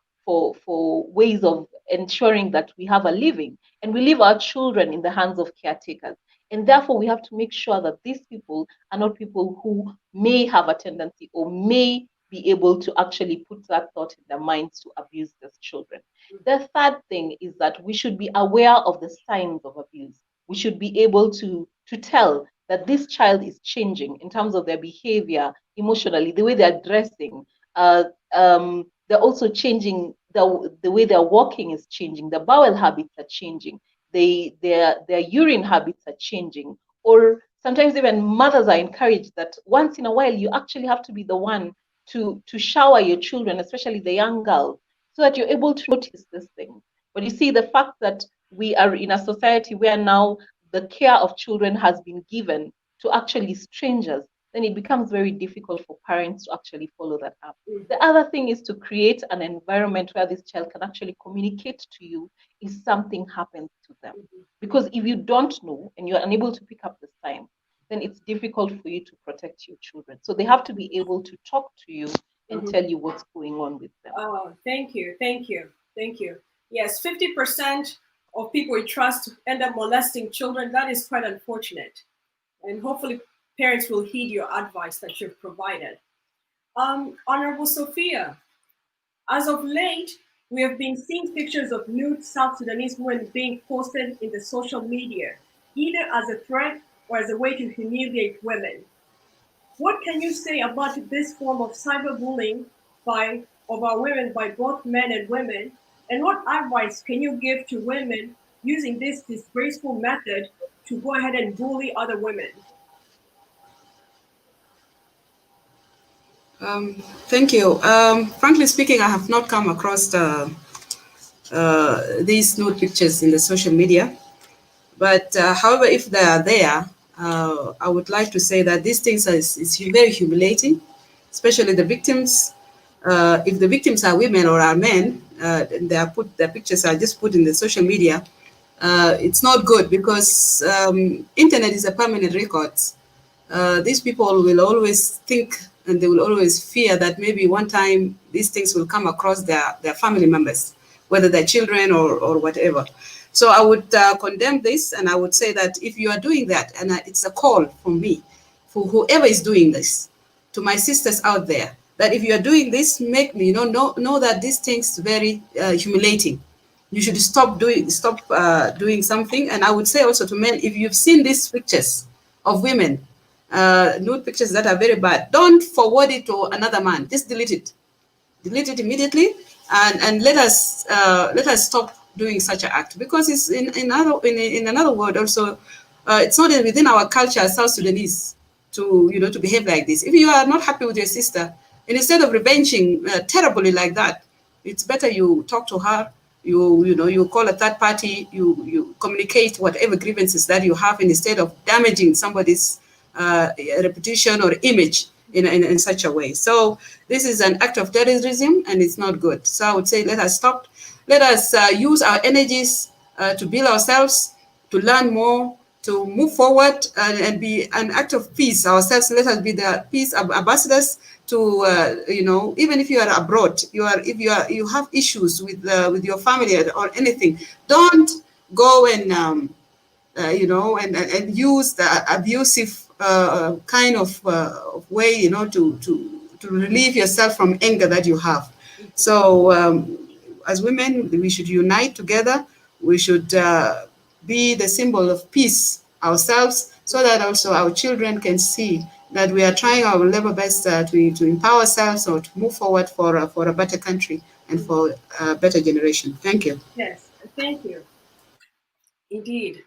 ways of ensuring that we have a living, and we leave our children in the hands of caretakers. And therefore, we have to make sure that these people are not people who may have a tendency or may be able to actually put that thought in their minds to abuse these children. The third thing is that we should be aware of the signs of abuse. We should be able to tell that this child is changing in terms of their behavior, emotionally, the way they're dressing. They're also changing, the way they're walking is changing, the bowel habits are changing, their urine habits are changing. Or sometimes even mothers are encouraged that once in a while you actually have to be the one to shower your children, especially the young girls, so that you're able to notice this thing. But you see, the fact that we are in a society where now the care of children has been given to actually strangers, then it becomes very difficult for parents to actually follow that up. The other thing is to create an environment where this child can actually communicate to you if something happens to them. Because if you don't know and you're unable to pick up the sign, then it's difficult for you to protect your children. So they have to be able to talk to you and tell you what's going on with them. Oh, thank you, thank you, thank you. Yes, 50% of people we trust end up molesting children. That is quite unfortunate. And hopefully parents will heed your advice that you've provided. Honorable Sophia, as of late, we have been seeing pictures of nude South Sudanese women being posted in the social media, either as a threat or as a way to humiliate women. What can you say about this form of cyberbullying of our women by both men and women? And what advice can you give to women using this disgraceful method to go ahead and bully other women? Thank you. Frankly speaking, I have not come across these nude pictures in the social media. But however, if they are there, I would like to say that these things is very humiliating, especially the victims. If the victims are women or are men, and their pictures are just put in the social media, it's not good because internet is a permanent record. These people will always think and they will always fear that maybe one time these things will come across their family members, whether they're children or whatever. So I would condemn this, and I would say that if you are doing that, and it's a call from me, for whoever is doing this, to my sisters out there, that if you are doing this, make me know that these things very humiliating. You should stop doing something. And I would say also to men, if you've seen these pictures of women, nude pictures that are very bad, don't forward it to another man. Just delete it immediately, and let us stop doing such an act, because it's in another word also, it's not within our culture as South Sudanese to behave like this. If you are not happy with your sister, and instead of revenging terribly like that, it's better you talk to her. You call a third party. You communicate whatever grievances that you have, instead of damaging somebody's reputation or image in such a way. So this is an act of terrorism, and it's not good. So I would say let us stop. Let us use our energies to build ourselves, to learn more, to move forward, and be an act of peace ourselves. Let us be the peace ambassadors to, even if you are abroad, you have issues with your family or anything, don't go and and use the abusive kind of way, to relieve yourself from anger that you have. So as women, we should unite together. We should be the symbol of peace ourselves, so that also our children can see that we are trying our level best to empower ourselves or to move forward for a better country and for a better generation. Thank you. Yes, thank you. Indeed.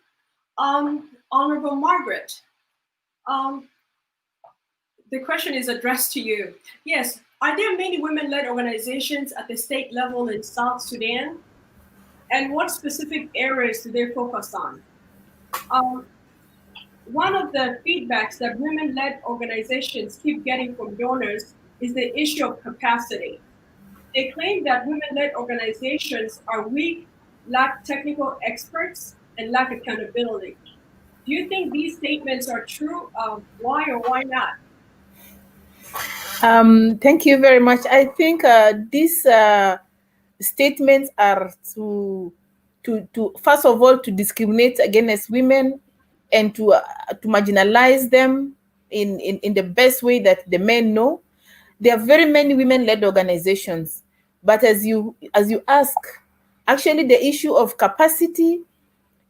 Honorable Margaret, the question is addressed to you. Yes, are there many women-led organizations at the state level in South Sudan? And what specific areas do they focus on? One of the feedbacks that women-led organizations keep getting from donors is the issue of capacity. They claim that women-led organizations are weak, lack technical experts, and lack accountability. Do you think these statements are true? Why or why not? Thank you very much. I think these statements are to first of all to discriminate against women and to marginalize them in the best way that the men know. There are very many women-led organizations, but as you ask, actually the issue of capacity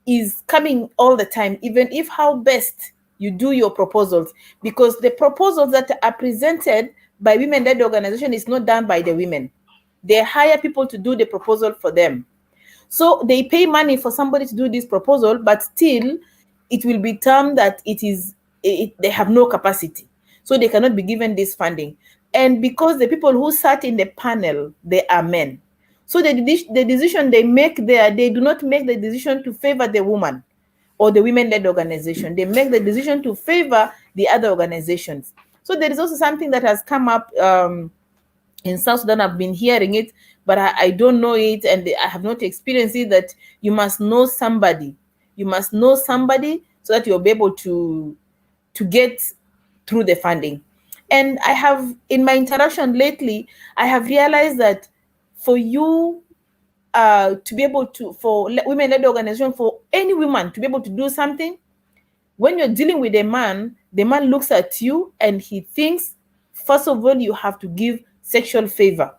is coming all the time, even if how best you do your proposals, because the proposals that are presented by women-led organization is not done by the women. They hire people to do the proposal for them. So they pay money for somebody to do this proposal, but still it will be termed that they have no capacity. So they cannot be given this funding. And because the people who sat in the panel, they are men. So the decision they make there, they do not make the decision to favor the woman or the women-led organization. They make the decision to favor the other organizations. So there is also something that has come up in South Sudan. I've been hearing it, but I don't know it, and I have not experienced it, that you must know somebody. You must know somebody so that you'll be able to get through the funding. And I have, in my interaction lately, I have realized that for you to be able to, for women-led organization, for any woman to be able to do something, when you're dealing with a man, the man looks at you and he thinks, first of all, you have to give sexual favor.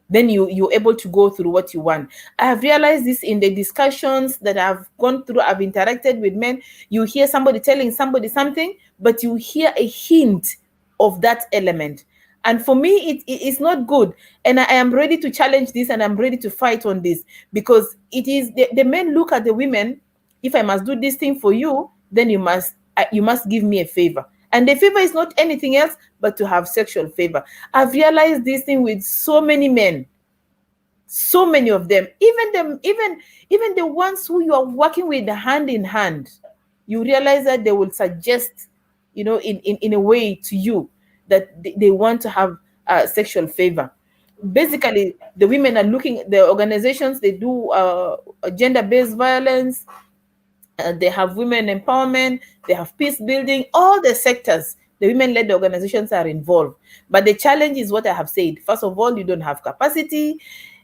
Then you're able to go through what you want. I have realized this in the discussions that I've gone through. I've interacted with men. You hear somebody telling somebody something, but you hear a hint of that element. And for me, it's not good. And I am ready to challenge this, and I'm ready to fight on this, because it is the men look at the women. If I must do this thing for you, then you must give me a favor. And the favor is not anything else but to have sexual favor. I've realized this thing with so many men. So many of them, even the ones who you are working with hand in hand, you realize that they will suggest, in a way to you that they want to have sexual favor. Basically, the women are looking, the organizations, they do gender-based violence, they have women empowerment, they have peace building, all the sectors, the women-led organizations are involved. But the challenge is what I have said. First of all, you don't have capacity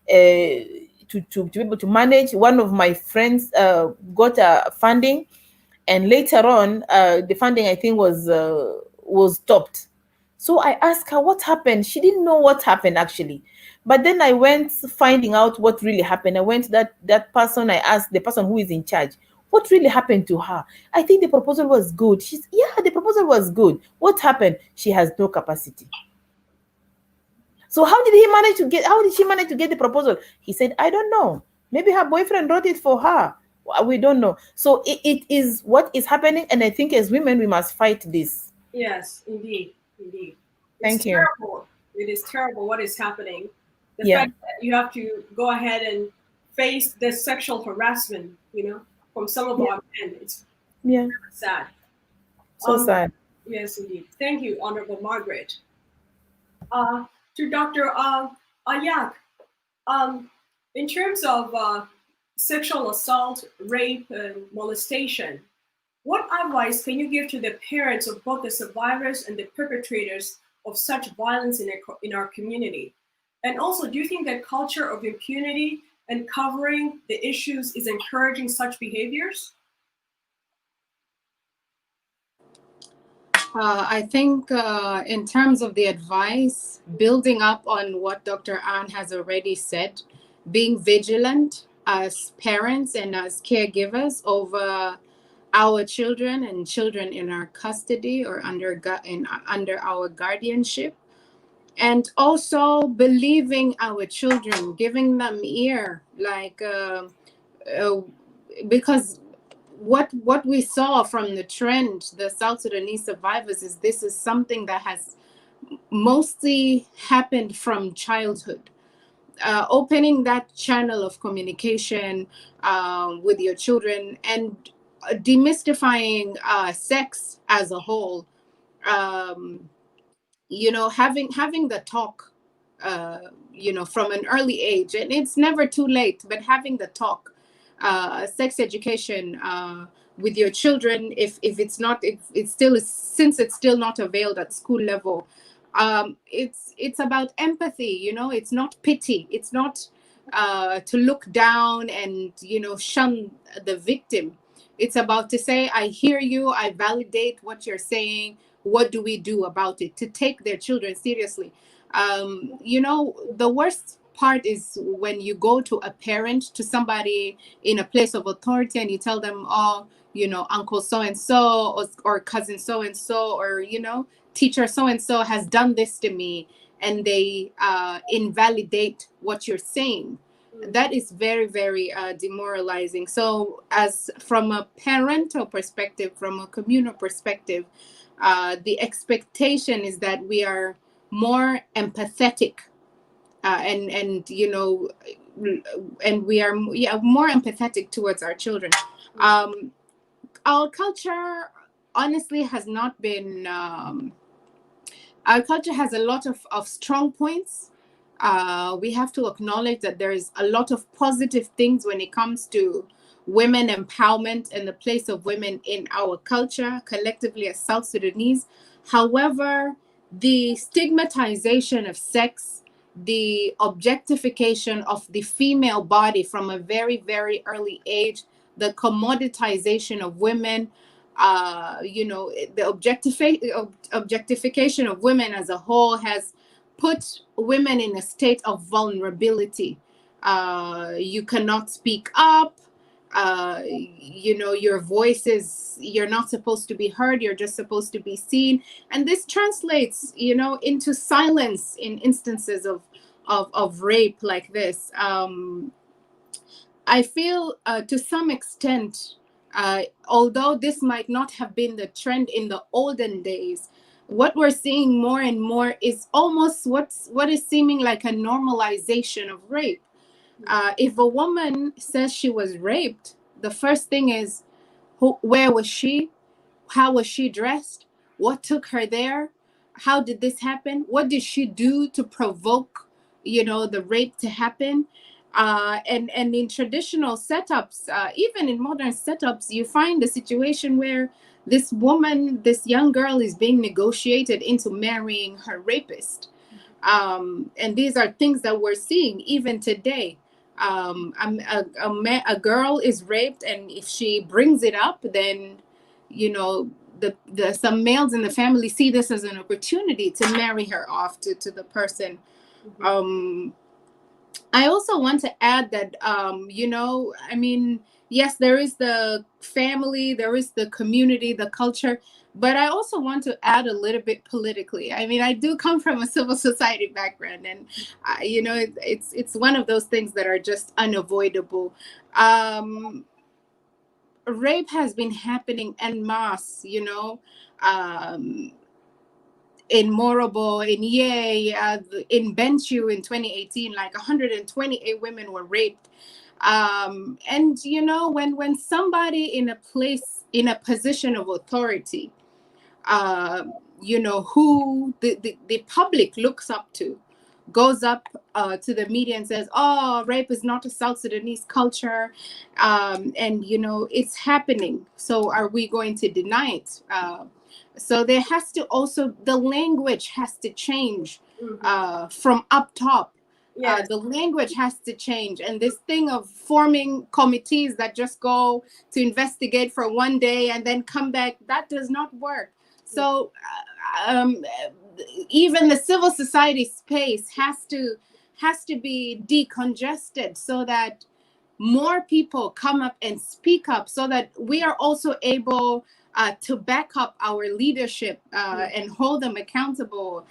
to be able to manage. One of my friends got funding, and later on, the funding, I think, was stopped. So I asked her what happened. She didn't know what happened actually. But then I went finding out what really happened. I went to that person. I asked the person who is in charge, what really happened to her? I think the proposal was good. Yeah, the proposal was good. What happened? She has no capacity. So how did she manage to get the proposal? He said, I don't know. Maybe her boyfriend wrote it for her. We don't know. So it is what is happening. And I think as women, we must fight this. Yes, indeed. Indeed. Thank you. Terrible. It is terrible what is happening. The Yeah. fact that you have to go ahead and face the sexual harassment, from some of our men. It's sad. So sad. Yes, indeed. Thank you, Honorable Margaret. To Dr. Ayak, in terms of sexual assault, rape, and molestation, what advice can you give to the parents of both the survivors and the perpetrators of such violence in our community? And also, do you think that culture of impunity and covering the issues is encouraging such behaviors? I think in terms of the advice, building up on what Dr. Ann has already said, being vigilant as parents and as caregivers over our children and children in our custody or under our guardianship, and also believing our children, giving them ear, because what we saw from the trend, the South Sudanese survivors, is this is something that has mostly happened from childhood. Opening that channel of communication with your children and demystifying sex as a whole, having the talk, from an early age, and it's never too late, but having the talk, sex education with your children, if it's still, since it's still not availed at school level, it's about empathy. It's not pity. It's not to look down and shun the victim. It's about to say, I hear you, I validate what you're saying, what do we do about it, to take their children seriously. The worst part is when you go to a parent, to somebody in a place of authority, and you tell them, oh, uncle so and so, or cousin so and so, or teacher so and so has done this to me, and they invalidate what you're saying. That is very, very demoralizing. So as from a parental perspective, from a communal perspective, the expectation is that we are more empathetic, and we are more empathetic towards our children. Our culture honestly has not been our culture has a lot of strong points. We have to acknowledge that there is a lot of positive things when it comes to women empowerment and the place of women in our culture collectively as South Sudanese. However, the stigmatization of sex, the objectification of the female body from a very, very early age, the commoditization of women, the objectification of women as a whole has put women in a state of vulnerability. You cannot speak up. Your voice you're not supposed to be heard. You're just supposed to be seen. And this translates, into silence in instances of rape like this. I feel to some extent, although this might not have been the trend in the olden days, what we're seeing more and more is almost what is seeming like a normalization of rape. If a woman says she was raped, the first thing is, where was she? How was she dressed? What took her there? How did this happen? What did she do to provoke, the rape to happen? And in traditional setups, even in modern setups, you find a situation where this woman, this young girl, is being negotiated into marrying her rapist. And these are things that we're seeing even today. A girl is raped, and if she brings it up, then some males in the family see this as an opportunity to marry her off to the person. I also want to add that, yes, there is the family, there is the community, the culture, but I also want to add a little bit politically. I mean, I do come from a civil society background, and it's one of those things that are just unavoidable. Rape has been happening en masse, in Morobo, in Ye, in Bentiu in 2018, like 128 women were raped. And when somebody in a position of authority, who the public looks up to, goes up to the media and says, "Oh, rape is not a South Sudanese culture," and it's happening. So are we going to deny it? So there has to also, the language has to change from up top. Yes. The language has to change, and this thing of forming committees that just go to investigate for one day and then come back, that does not work. So even the civil society space has to be decongested so that more people come up and speak up, so that we are also able to back up our leadership and hold them accountable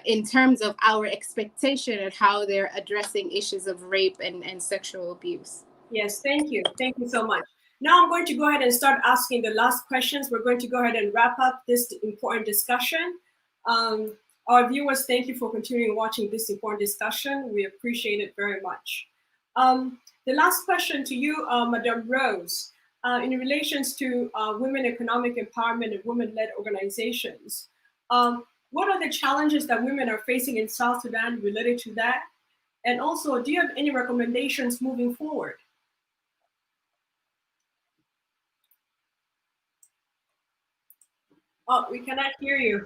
in terms of our expectation and how they're addressing issues of rape and sexual abuse. Yes, thank you. Thank you so much. Now I'm going to go ahead and start asking the last questions. We're going to go ahead and wrap up this important discussion. Our viewers, thank you for continuing watching this important discussion. We appreciate it very much. The last question to you, Madam Rose, in relations to women economic empowerment and women-led organizations. What are the challenges that women are facing in South Sudan related to that? And also, do you have any recommendations moving forward? Oh, we cannot hear you.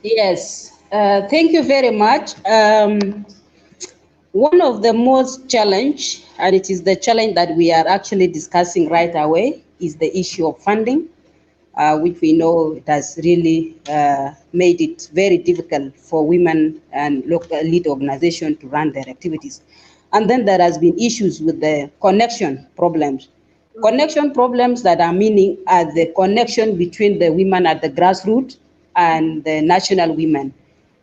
Yes, thank you very much. One of the most challenge, and it is the challenge that we are actually discussing right away, is the issue of funding, which we know it has really made it very difficult for women and local lead organizations to run their activities. And then there has been issues with the connection problems. Connection problems that are meaning the connection between the women at the grassroots and the national women.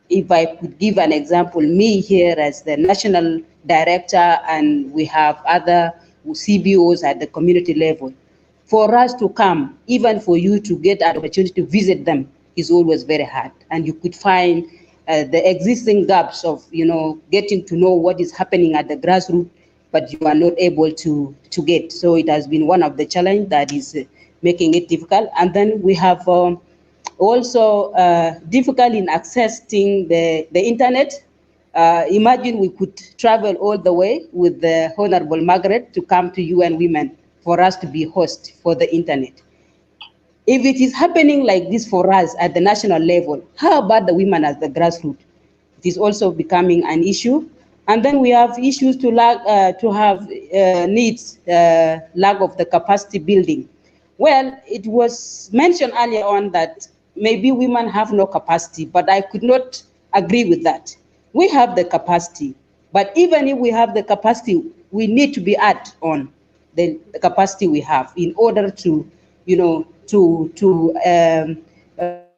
If I could give an example, me here as the national director, and we have other CBOs at the community level, for us to come, even for you to get an opportunity to visit them, is always very hard. And you could find the existing gaps of, getting to know what is happening at the grassroots, but you are not able to get. So it has been one of the challenges that is making it difficult. And then we have also difficult in accessing the internet. Imagine we could travel all the way with the Honorable Margaret to come to UN Women for us to be host for the internet. If it is happening like this for us at the national level, how about the women at the grassroots? It is also becoming an issue. And then we have issues to have needs, lack of the capacity building. Well, it was mentioned earlier on that maybe women have no capacity, but I could not agree with that. We have the capacity, but even if we have the capacity, we need to be add on the capacity we have in order to,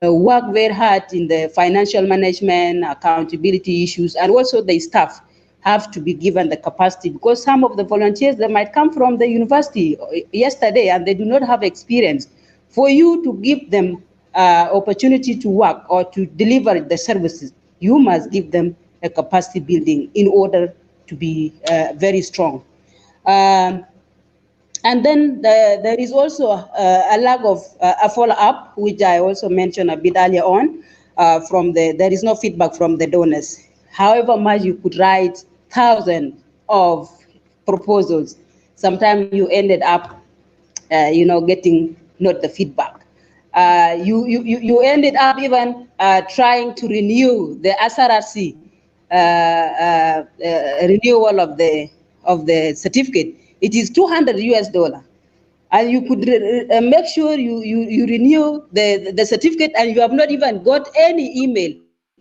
work very hard in the financial management, accountability issues, and also the staff have to be given the capacity, because some of the volunteers, they might come from the university yesterday and they do not have experience. For you to give them opportunity to work or to deliver the services, you must give them a capacity building in order to be very strong. Um, and then there is also a lack of a follow-up, which I also mentioned a bit earlier on. There is no feedback from the donors. However much you could write thousands of proposals, sometimes you ended up, getting not the feedback. You ended up even trying to renew the SRRC renewal of the certificate. It is 200 US dollar, and you could make sure you renew the certificate, and you have not even got any email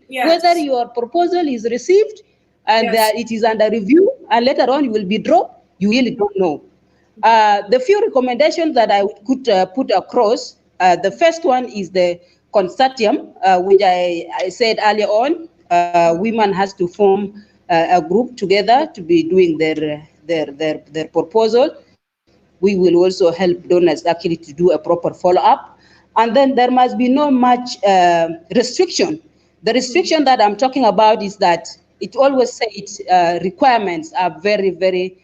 whether Yes. your proposal is received and Yes. it is under review, and later on you will be dropped. You really don't know. The few recommendations that I could put across, the first one is the consortium, which I said earlier on. Women has to form a group together to be doing their proposal. We will also help donors actually to do a proper follow-up. And then there must be no much restriction. The restriction that I'm talking about is that it always says requirements are very, very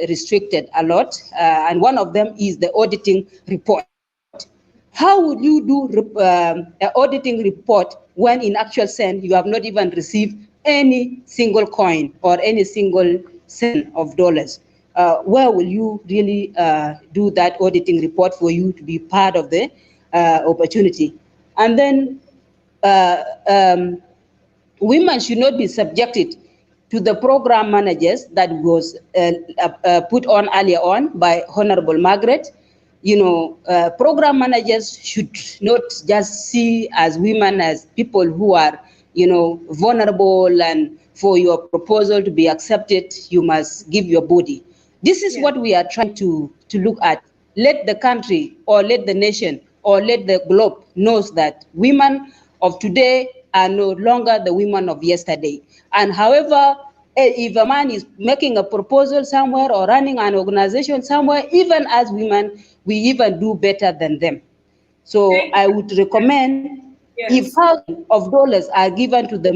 restricted a lot. And one of them is the auditing report. How would you do an auditing report when in actual sense you have not even received any single coin or any single cent of dollars? Where will you really do that auditing report for you to be part of the opportunity? And then uh, um, women should not be subjected to the program managers that was put on earlier on by Honorable Margaret. Program managers should not just see as women as people who are, vulnerable, and for your proposal to be accepted, you must give your body. This is what we are trying to look at. Let the country, or let the nation, or let the globe knows that women of today are no longer the women of yesterday. And however, if a man is making a proposal somewhere or running an organization somewhere, even as women, we even do better than them. So I would recommend, if Yes. thousands of dollars are given to the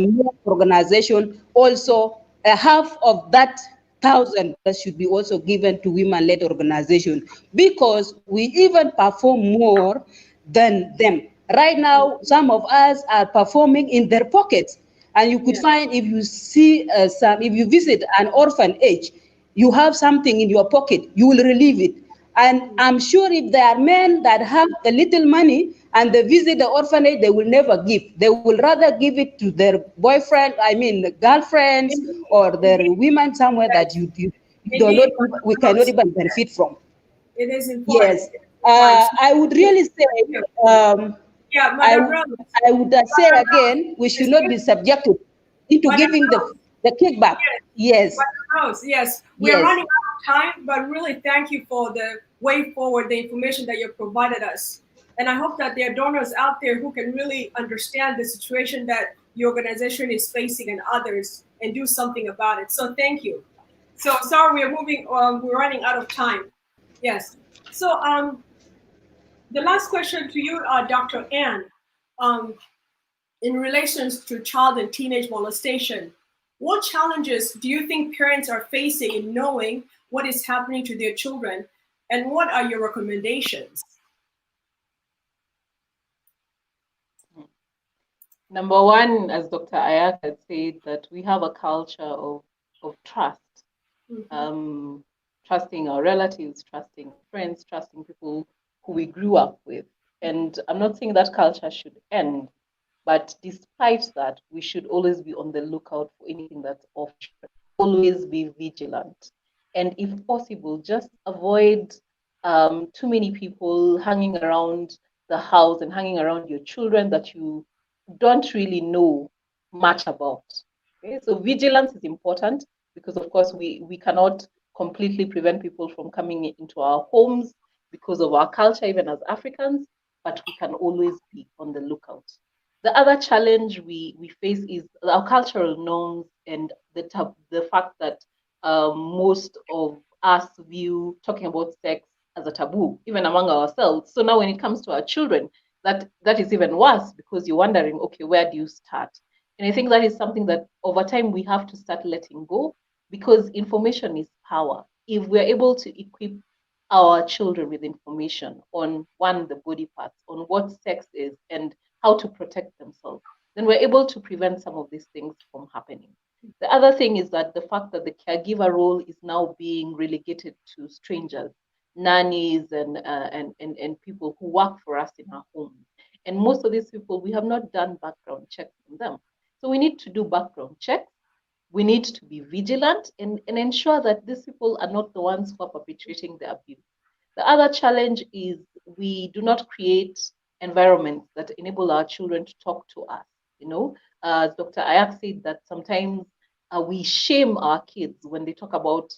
organization, also a half of that $1,000 should be also given to women-led organization, because we even perform more than them. Right now, some of us are performing in their pockets. And you could find, if you see if you visit an orphanage, you have something in your pocket, you will relieve it. And I'm sure if there are men that have a little money and they visit the orphanage, they will never give. They will rather give it to their boyfriend, girlfriends, or their women somewhere that you do not, Indeed, we cannot even benefit from. it is important. Yes. Important. I would really say, um, Yeah, I, Madam Rose. I would say again, we should not be subjected into Madam giving Rose. the kickback. Yes. Yes, Madam Rose, yes. We are yes. running out of time, but really thank you for the way forward, the information that you provided us. And I hope that there are donors out there who can really understand the situation that the organization is facing and others, and do something about it. So thank you. So sorry, we're running out of time. Yes. So the last question to you, Dr. Ann, um, in relation to child and teenage molestation, what challenges do you think parents are facing in knowing what is happening to their children, and what are your recommendations? Number one, as Dr. Ayak had said, that we have a culture of trust. Trusting our relatives, trusting friends, trusting people who we grew up with. And I'm not saying that culture should end, but despite that, we should always be on the lookout for anything that's off. Always be vigilant. And if possible, just avoid too many people hanging around the house and hanging around your children that you don't really know much about. Okay? So vigilance is important, because of course we cannot completely prevent people from coming into our homes because of our culture, even as Africans, but we can always be on the lookout. The other challenge we face is our cultural norms, and the fact that most of us view talking about sex as a taboo, even among ourselves. So now when it comes to our children, that is even worse, because you're wondering, okay, where do you start? And I think that is something that over time we have to start letting go, because information is power. If we're able to equip our children with information on, one, the body parts, on what sex is and how to protect themselves, then we're able to prevent some of these things from happening. The other thing is that the fact that the caregiver role is now being relegated to strangers, nannies and people who work for us in our homes. And most of these people, we have not done background checks on them. So we need to do background checks. We need to be vigilant and ensure that these people are not the ones who are perpetrating the abuse. The other challenge is we do not create environments that enable our children to talk to us. You know, as Dr. Ayak said, that sometimes we shame our kids when they talk about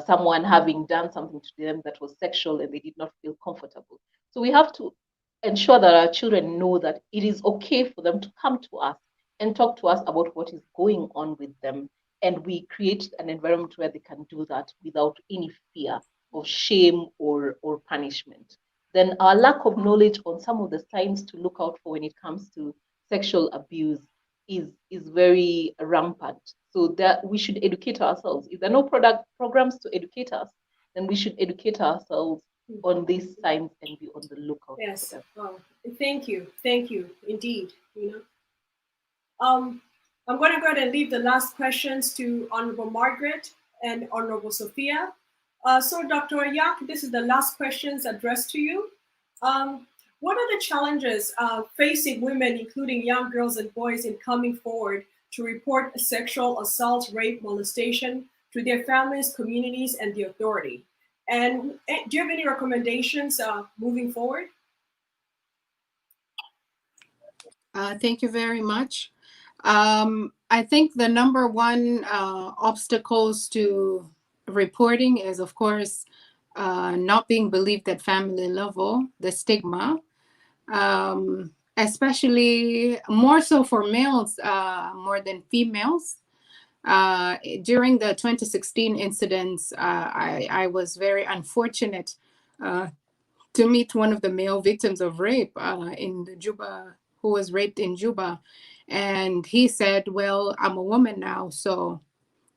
someone having done something to them that was sexual and they did not feel comfortable. So we have to ensure that our children know that it is okay for them to come to us and talk to us about what is going on with them. And we create an environment where they can do that without any fear of shame or punishment. Then our lack of knowledge on some of the signs to look out for when it comes to sexual abuse is very rampant. So that we should educate ourselves. If there are no programs to educate us, then we should educate ourselves on these signs and be on the lookout Yes. for them. Oh, thank you, indeed. You know, I'm going to go ahead and leave the last questions to Honorable Margaret and Honorable Sophia. So, Dr. Ayak, this is the last questions addressed to you. What are the challenges facing women, including young girls and boys, in coming forward to report sexual assault, rape, molestation to their families, communities, and the authority? And do you have any recommendations moving forward? Thank you very much. I think the number one obstacles to reporting is, of course, not being believed at family level, the stigma, especially more so for males more than females. During the 2016 incidents, I was very unfortunate to meet one of the male victims of rape in the Juba, who was raped in Juba. And he said, well, I'm a woman now. So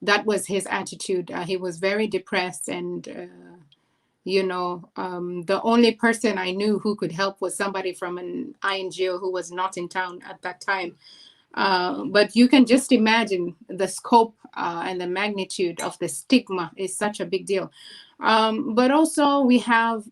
that was his attitude. He was very depressed. And, the only person I knew who could help was somebody from an INGO who was not in town at that time. But you can just imagine the scope and the magnitude of the stigma is such a big deal. But also we have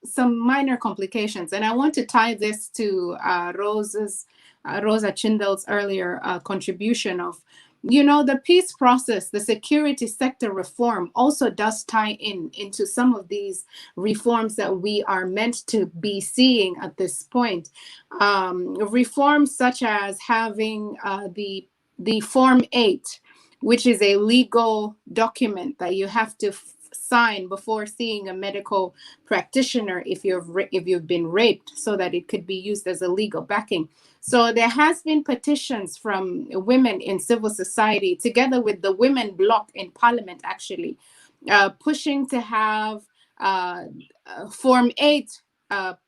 some minor complications. And I want to tie this to Rosa Chindal's earlier contribution of, the peace process, the security sector reform also does tie into some of these reforms that we are meant to be seeing at this point. Reforms such as having the Form 8, which is a legal document that you have to sign before seeing a medical practitioner if you've been raped, so that it could be used as a legal backing. So there has been petitions from women in civil society, together with the Women Bloc in Parliament, actually, pushing to have Form 8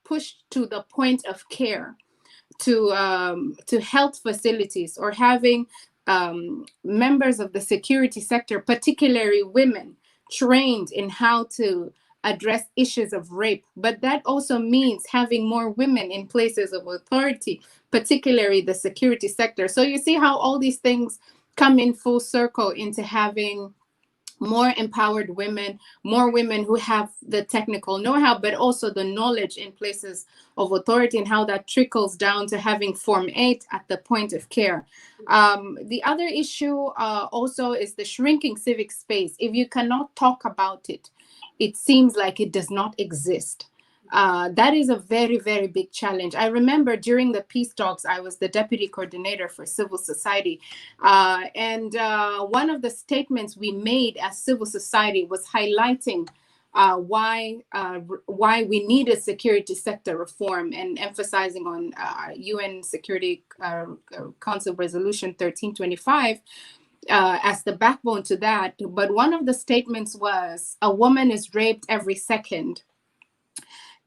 pushed to the point of care, to health facilities, or having members of the security sector, particularly women, trained in how to address issues of rape. But that also means having more women in places of authority, particularly the security sector. So you see how all these things come in full circle into having more empowered women, more women who have the technical know-how, but also the knowledge in places of authority, and how that trickles down to having Form 8 at the point of care. The other issue also is the shrinking civic space. If you cannot talk about it, it seems like it does not exist. That is a very, very big challenge. I remember during the peace talks, I was the deputy coordinator for civil society. And one of the statements we made as civil society was highlighting why we need a security sector reform, and emphasizing on UN Security Council Resolution 1325 as the backbone to that. But one of the statements was, a woman is raped every second.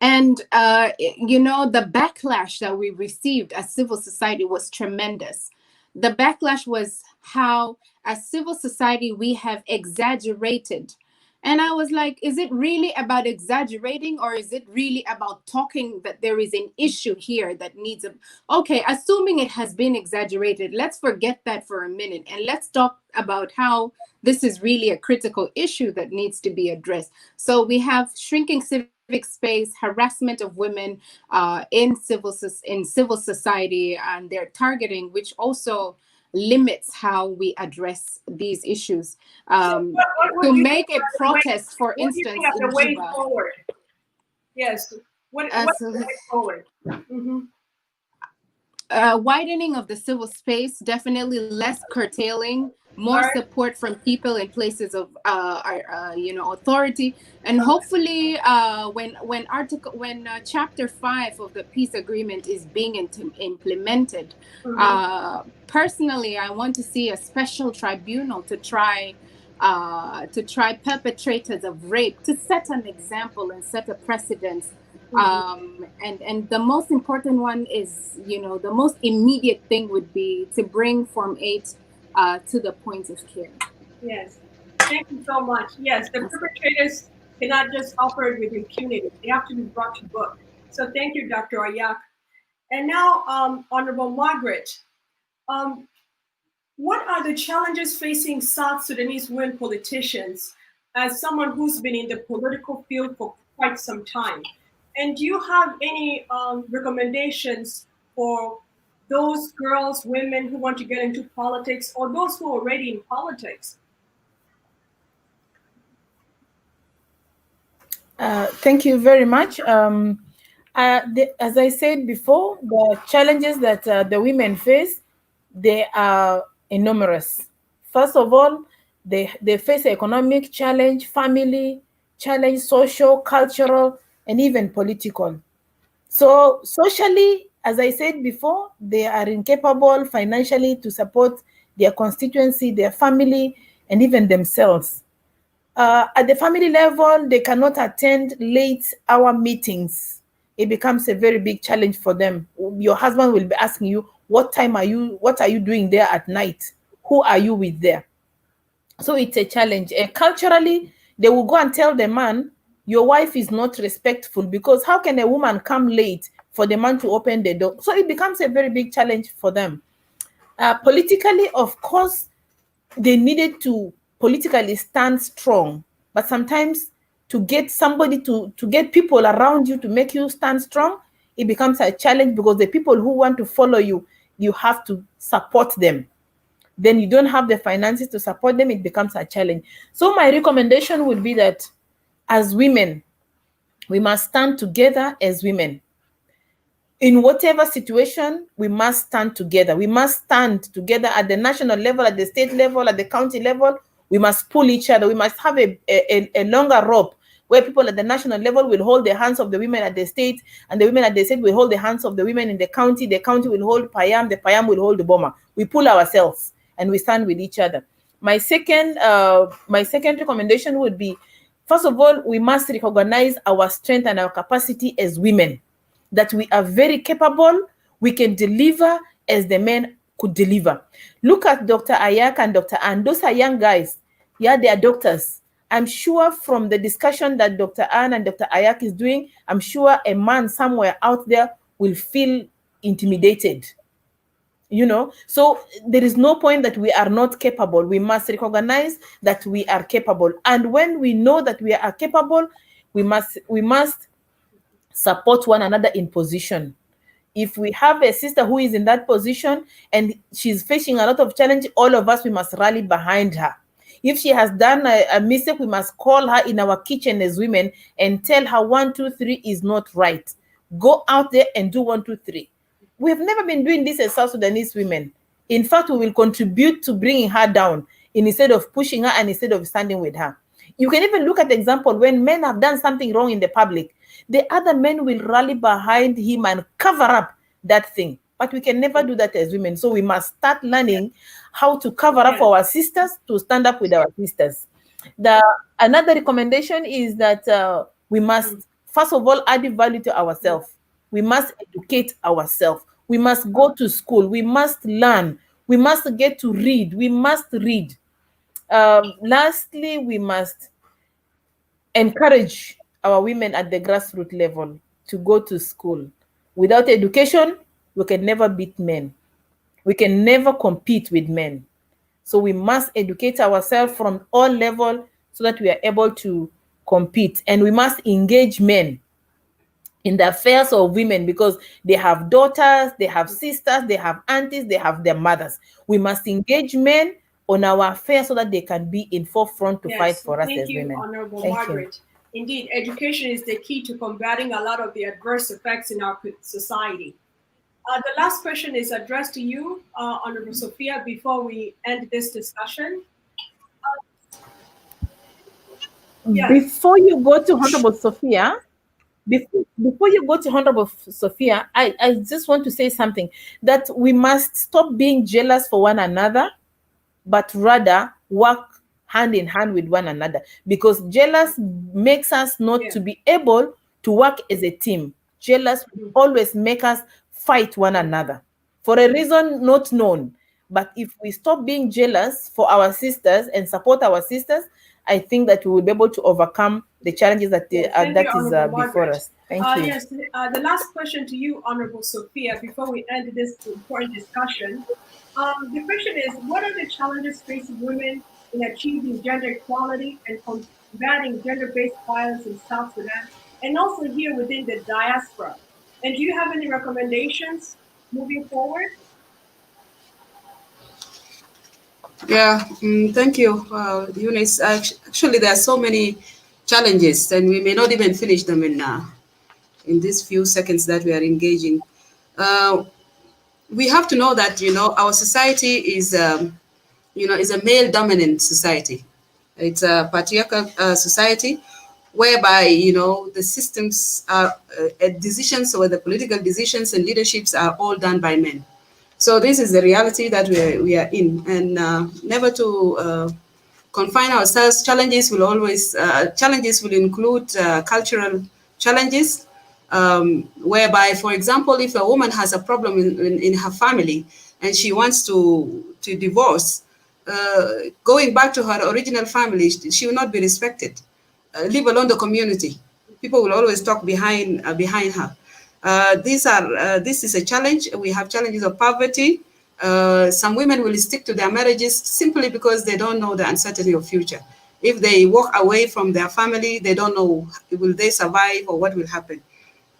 And, the backlash that we received as civil society was tremendous. The backlash was how, as civil society, we have exaggerated. And I was like, is it really about exaggerating, or is it really about talking that there is an issue here that needs a. Okay, assuming it has been exaggerated, let's forget that for a minute and let's talk about how this is really a critical issue that needs to be addressed. So we have shrinking civic space, harassment of women in civil society, and their targeting, which also limits how we address these issues. So what To do you make think a are the protest, for what do you think instance, are in the way Juba. forward? Yes. What's So the way forward? Mm-hmm. Widening of the civil space, definitely less curtailing, All more right. support from people in places of authority, and hopefully when chapter 5 of the peace agreement is being implemented, personally I want to see a special tribunal to try perpetrators of rape, to set an example and set a precedence. And the most important one is, the most immediate thing would be to bring Form 8 to the point of care. Yes. Thank you so much. Yes, the perpetrators cannot just operate with impunity. They have to be brought to book. So thank you, Dr. Ayak. And now, Honorable Margaret, what are the challenges facing South Sudanese women politicians as someone who's been in the political field for quite some time? And do you have any recommendations for those girls, women who want to get into politics, or those who are already in politics? Thank you very much. As I said before, the challenges that the women face, they are enormous. First of all, they face economic challenge, family challenge, social, cultural, and even political. So socially, as I said before, they are incapable financially to support their constituency, their family, and even themselves. At the family level, they cannot attend late hour meetings. It becomes a very big challenge for them. Your husband will be asking you, what are you doing there at night? Who are you with there? So it's a challenge. Culturally, they will go and tell the man, your wife is not respectful, because how can a woman come late for the man to open the door? So it becomes a very big challenge for them. Politically, of course, they needed to politically stand strong, but sometimes to get somebody to get people around you to make you stand strong, it becomes a challenge, because the people who want to follow you, you have to support them. Then you don't have the finances to support them, it becomes a challenge. So my recommendation would be that as women, we must stand together as women. In whatever situation, we must stand together. We must stand together at the national level, at the state level, at the county level. We must pull each other. We must have a longer rope where people at the national level will hold the hands of the women at the state, and the women at the state will hold the hands of the women in the county will hold Payam, the Payam will hold the Boma. We pull ourselves and we stand with each other. My second recommendation would be, first of all, we must recognize our strength and our capacity as women, that we are very capable, we can deliver as the men could deliver. Look at Dr. Ayak and Dr. Ann. Those are young guys. Yeah, they are doctors. I'm sure from the discussion that Dr. Ann and Dr. Ayak is doing, I'm sure a man somewhere out there will feel intimidated. So there is no point that we are not capable. We must recognize that we are capable. And when we know that we are capable, we must support one another in position. If we have a sister who is in that position and she's facing a lot of challenge, all of us, we must rally behind her. If she has done a mistake, we must call her in our kitchen as women and tell her 1, 2, 3 is not right. Go out there and do 1, 2, 3. We have never been doing this as South Sudanese women. In fact, we will contribute to bringing her down instead of pushing her and instead of standing with her. You can even look at the example when men have done something wrong in the public, the other men will rally behind him and cover up that thing. But we can never do that as women. So we must start learning how to cover up for our sisters, to stand up with our sisters. Another recommendation is that we must, first of all, add value to ourselves. We must educate ourselves. We must go to school. We must learn. We must get to read. We must read. Lastly, we must encourage our women at the grassroots level to go to school. Without education, we can never beat men. We can never compete with men. So we must educate ourselves from all levels so that we are able to compete. And we must engage men in the affairs of women, because they have daughters, they have sisters, they have aunties, they have their mothers. We must engage men on our affairs so that they can be in forefront to fight for us Thank as you, women. Honorable Thank Margaret. Indeed, education is the key to combating a lot of the adverse effects in our society. The last question is addressed to you, Honorable Sophia, before we end this discussion. you. Before you go to Honorable Sophia, before you go to Honorable Sophia, I just want to say something, that we must stop being jealous for one another, but rather work hand in hand with one another, because jealous makes us not to be able to work as a team. Jealous will always make us fight one another for a reason not known. But if we stop being jealous for our sisters and support our sisters, I think that we will be able to overcome the challenges that is before us. Thank you. Yes, the last question to you, Honorable Sophia, before we end this important discussion. The question is, what are the challenges facing women in achieving gender equality and combating gender-based violence in South Sudan, and also here within the diaspora? And do you have any recommendations moving forward? Yeah, thank you, Eunice. Actually, there are so many challenges, and we may not even finish them in these few seconds that we are engaging. We have to know that our society is is a male-dominant society. It's a patriarchal society, whereby the systems are decisions, or the political decisions and leaderships are all done by men. So this is the reality that we are in, and never to confine ourselves. Challenges will include cultural challenges, whereby, for example, if a woman has a problem in her family and she wants to divorce, going back to her original family, she will not be respected, leave alone the community. People will always talk behind her. This is a challenge. We have challenges of poverty. Some women will stick to their marriages simply because they don't know the uncertainty of future. If they walk away from their family, they don't know will they survive or what will happen.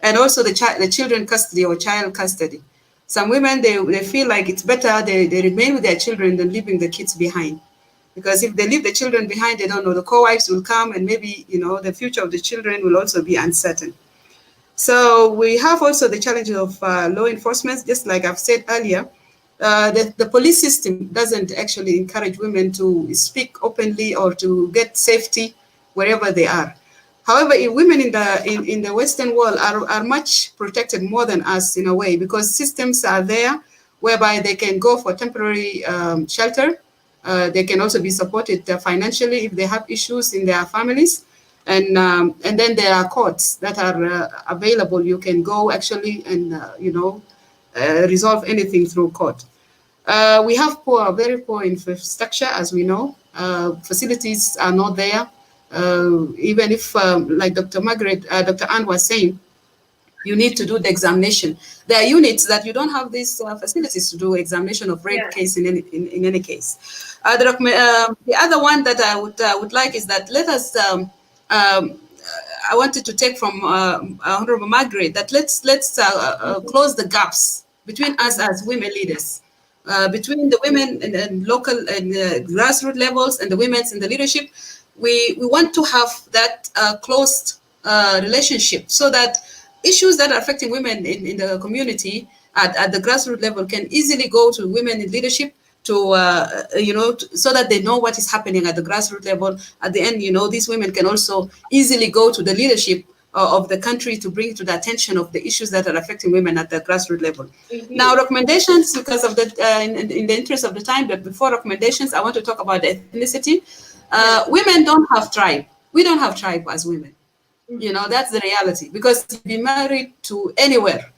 And also the children custody or child custody. Some women, they feel like it's better they remain with their children than leaving the kids behind. Because if they leave the children behind, they don't know, the co-wives will come, and maybe the future of the children will also be uncertain. So we have also the challenge of law enforcement. Just like I've said earlier, the police system doesn't actually encourage women to speak openly or to get safety wherever they are. However, women in the Western world are much protected more than us in a way, because systems are there whereby they can go for temporary shelter. They can also be supported financially if they have issues in their families. And then there are courts that are available. You can go actually and resolve anything through court. We have very poor infrastructure, as we know. Facilities are not there. Even if, like Dr. Ann was saying, you need to do the examination. There are units that you don't have these facilities to do examination of rape case in any case. The other one that I would like is that let us. I wanted to take from Honorable Margaret that let's close the gaps between us as women leaders, between the women and local and grassroots levels and the women's in the leadership. We want to have that closed relationship, so that issues that are affecting women in the community at the grassroots level can easily go to women in leadership to, so that they know what is happening at the grassroots level. At the end, these women can also easily go to the leadership of the country to bring to the attention of the issues that are affecting women at the grassroots level. Mm-hmm. Now, recommendations, because of the in the interest of the time, but before recommendations, I want to talk about ethnicity. Women don't have tribe. We don't have tribe as women. That's the reality, because you'd be married to anywhere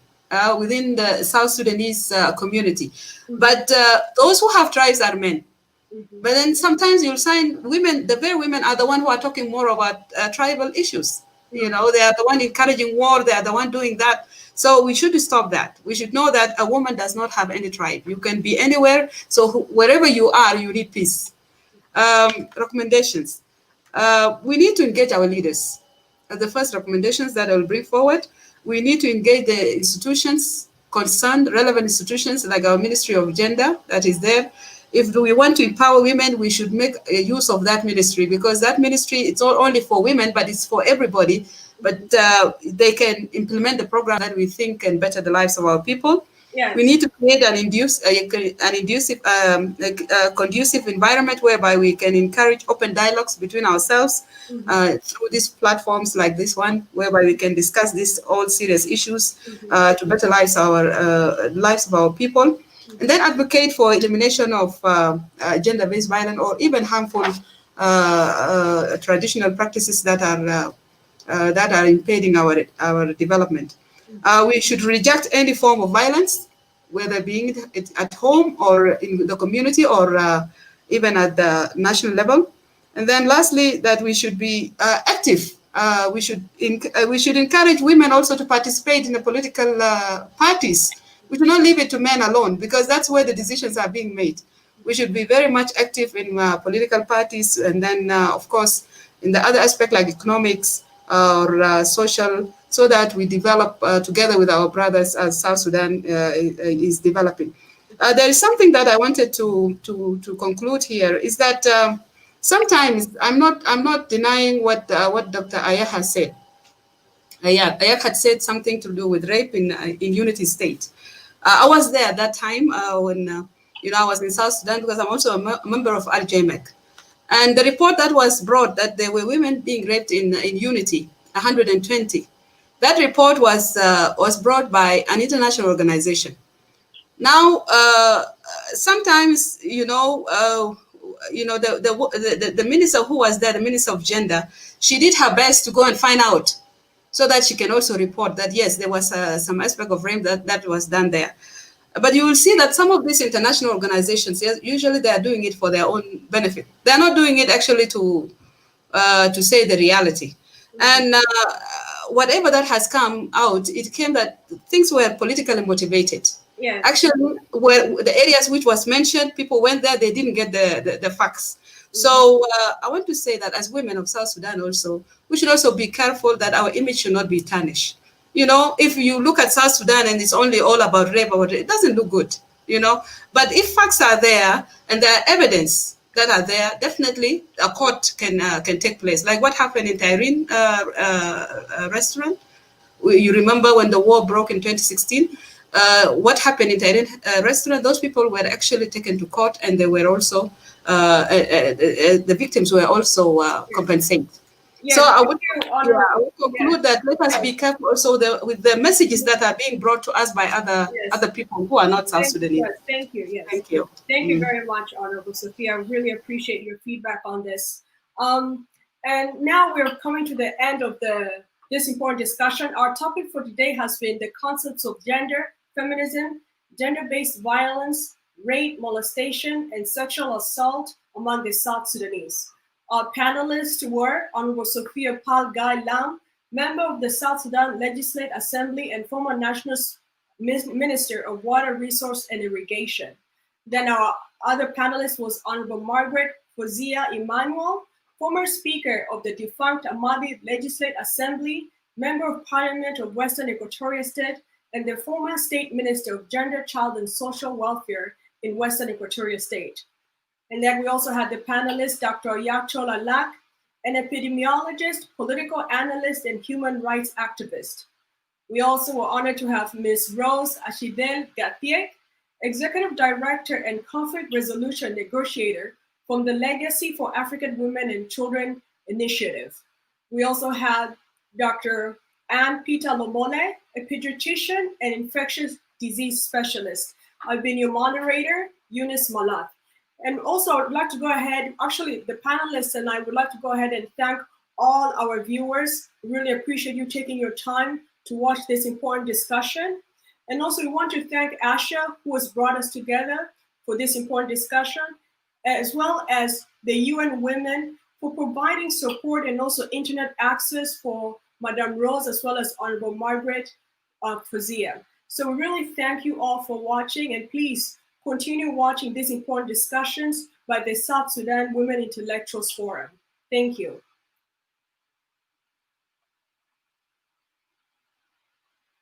within the South Sudanese community. But those who have tribes are men. But then sometimes you'll find women, the very women are the one who are talking more about tribal issues. You know, they are the one encouraging war. They are the one doing that. So we should stop that. We should know that a woman does not have any tribe. You can be anywhere. So wherever you are, you need peace. Recommendations. We need to engage our leaders. The first recommendations that I will bring forward, we need to engage the institutions concerned, relevant institutions like our Ministry of Gender that is there. If we want to empower women, we should make use of that ministry, because that ministry, it's not only for women, but it's for everybody. But they can implement the program that we think can better the lives of our people. Yes. We need to create an conducive environment whereby we can encourage open dialogues between ourselves through these platforms like this one, whereby we can discuss these all serious issues to better lives of our people, and then advocate for elimination of gender-based violence or even harmful traditional practices that are impeding our development. We should reject any form of violence, whether being it at home or in the community or even at the national level. And then lastly, that we should be active. We should encourage women also to participate in the political parties. We should not leave it to men alone, because that's where the decisions are being made. We should be very much active in political parties, and then, of course, in the other aspect like economics or social, so that we develop together with our brothers as South Sudan is developing. There is something that I wanted to conclude here, is that sometimes I'm not denying what Dr. Aya has said. Aya had said something to do with rape in Unity State. I was there at that time when I was in South Sudan, because I'm also a member of RJMEC. And the report that was brought that there were women being raped in Unity, 120. That report was brought by an international organization. Now, sometimes, the minister who was there, the minister of gender, she did her best to go and find out, so that she can also report that, yes, there was some aspect of rape that was done there. But you will see that some of these international organizations, usually they are doing it for their own benefit. They're not doing it actually to say the reality. And whatever that has come out, it came that things were politically motivated. Yes. Actually, where the areas which was mentioned, people went there, they didn't get the facts. So I want to say that as women of South Sudan also, we should also be careful that our image should not be tarnished. If you look at South Sudan and it's only all about rape, it doesn't look good, But if facts are there and there are evidence that are there, definitely a court can take place. Like what happened in Tyrene restaurant. You remember when the war broke in 2016? What happened in Tyrene restaurant? Those people were actually taken to court, and they were also the victims were also compensated. Yes, so I would conclude that let us be careful also with the messages that are being brought to us by other people who are not South Sudanese. Yes, thank you. Yes. Thank you. Thank you very much, Honorable Sophia. I really appreciate your feedback on this. And now we're coming to the end of this important discussion. Our topic for today has been the concepts of gender, feminism, gender-based violence, rape, molestation, and sexual assault among the South Sudanese. Our panelists were Honorable Sophia Pal Guy Lam, member of the South Sudan Legislative Assembly and former National Minister of Water, Resource, and Irrigation. Then our other panelist was Honorable Margaret Fozia Emmanuel, former Speaker of the defunct Amadi Legislative Assembly, Member of Parliament of Western Equatoria State, and the former State Minister of Gender, Child, and Social Welfare in Western Equatoria State. And then we also had the panelist, Dr. Yachola Lak, an epidemiologist, political analyst, and human rights activist. We also were honored to have Ms. Rose Ashidel Gatier, Executive Director and Conflict Resolution Negotiator from the Legacy for African Women and Children Initiative. We also had Dr. Ann Pita Lomole, a pediatrician and infectious disease specialist. I've been your moderator, Eunice Malat. And also, I would like to go ahead, actually, the panelists and I would like to go ahead and thank all our viewers. Really appreciate you taking your time to watch this important discussion. And also we want to thank Asha, who has brought us together for this important discussion, as well as the UN Women for providing support and also internet access for Madame Rose, as well as Honorable Margaret Fazia. So we really thank you all for watching, and please continue watching these important discussions by the South Sudan Women Intellectuals Forum. Thank you.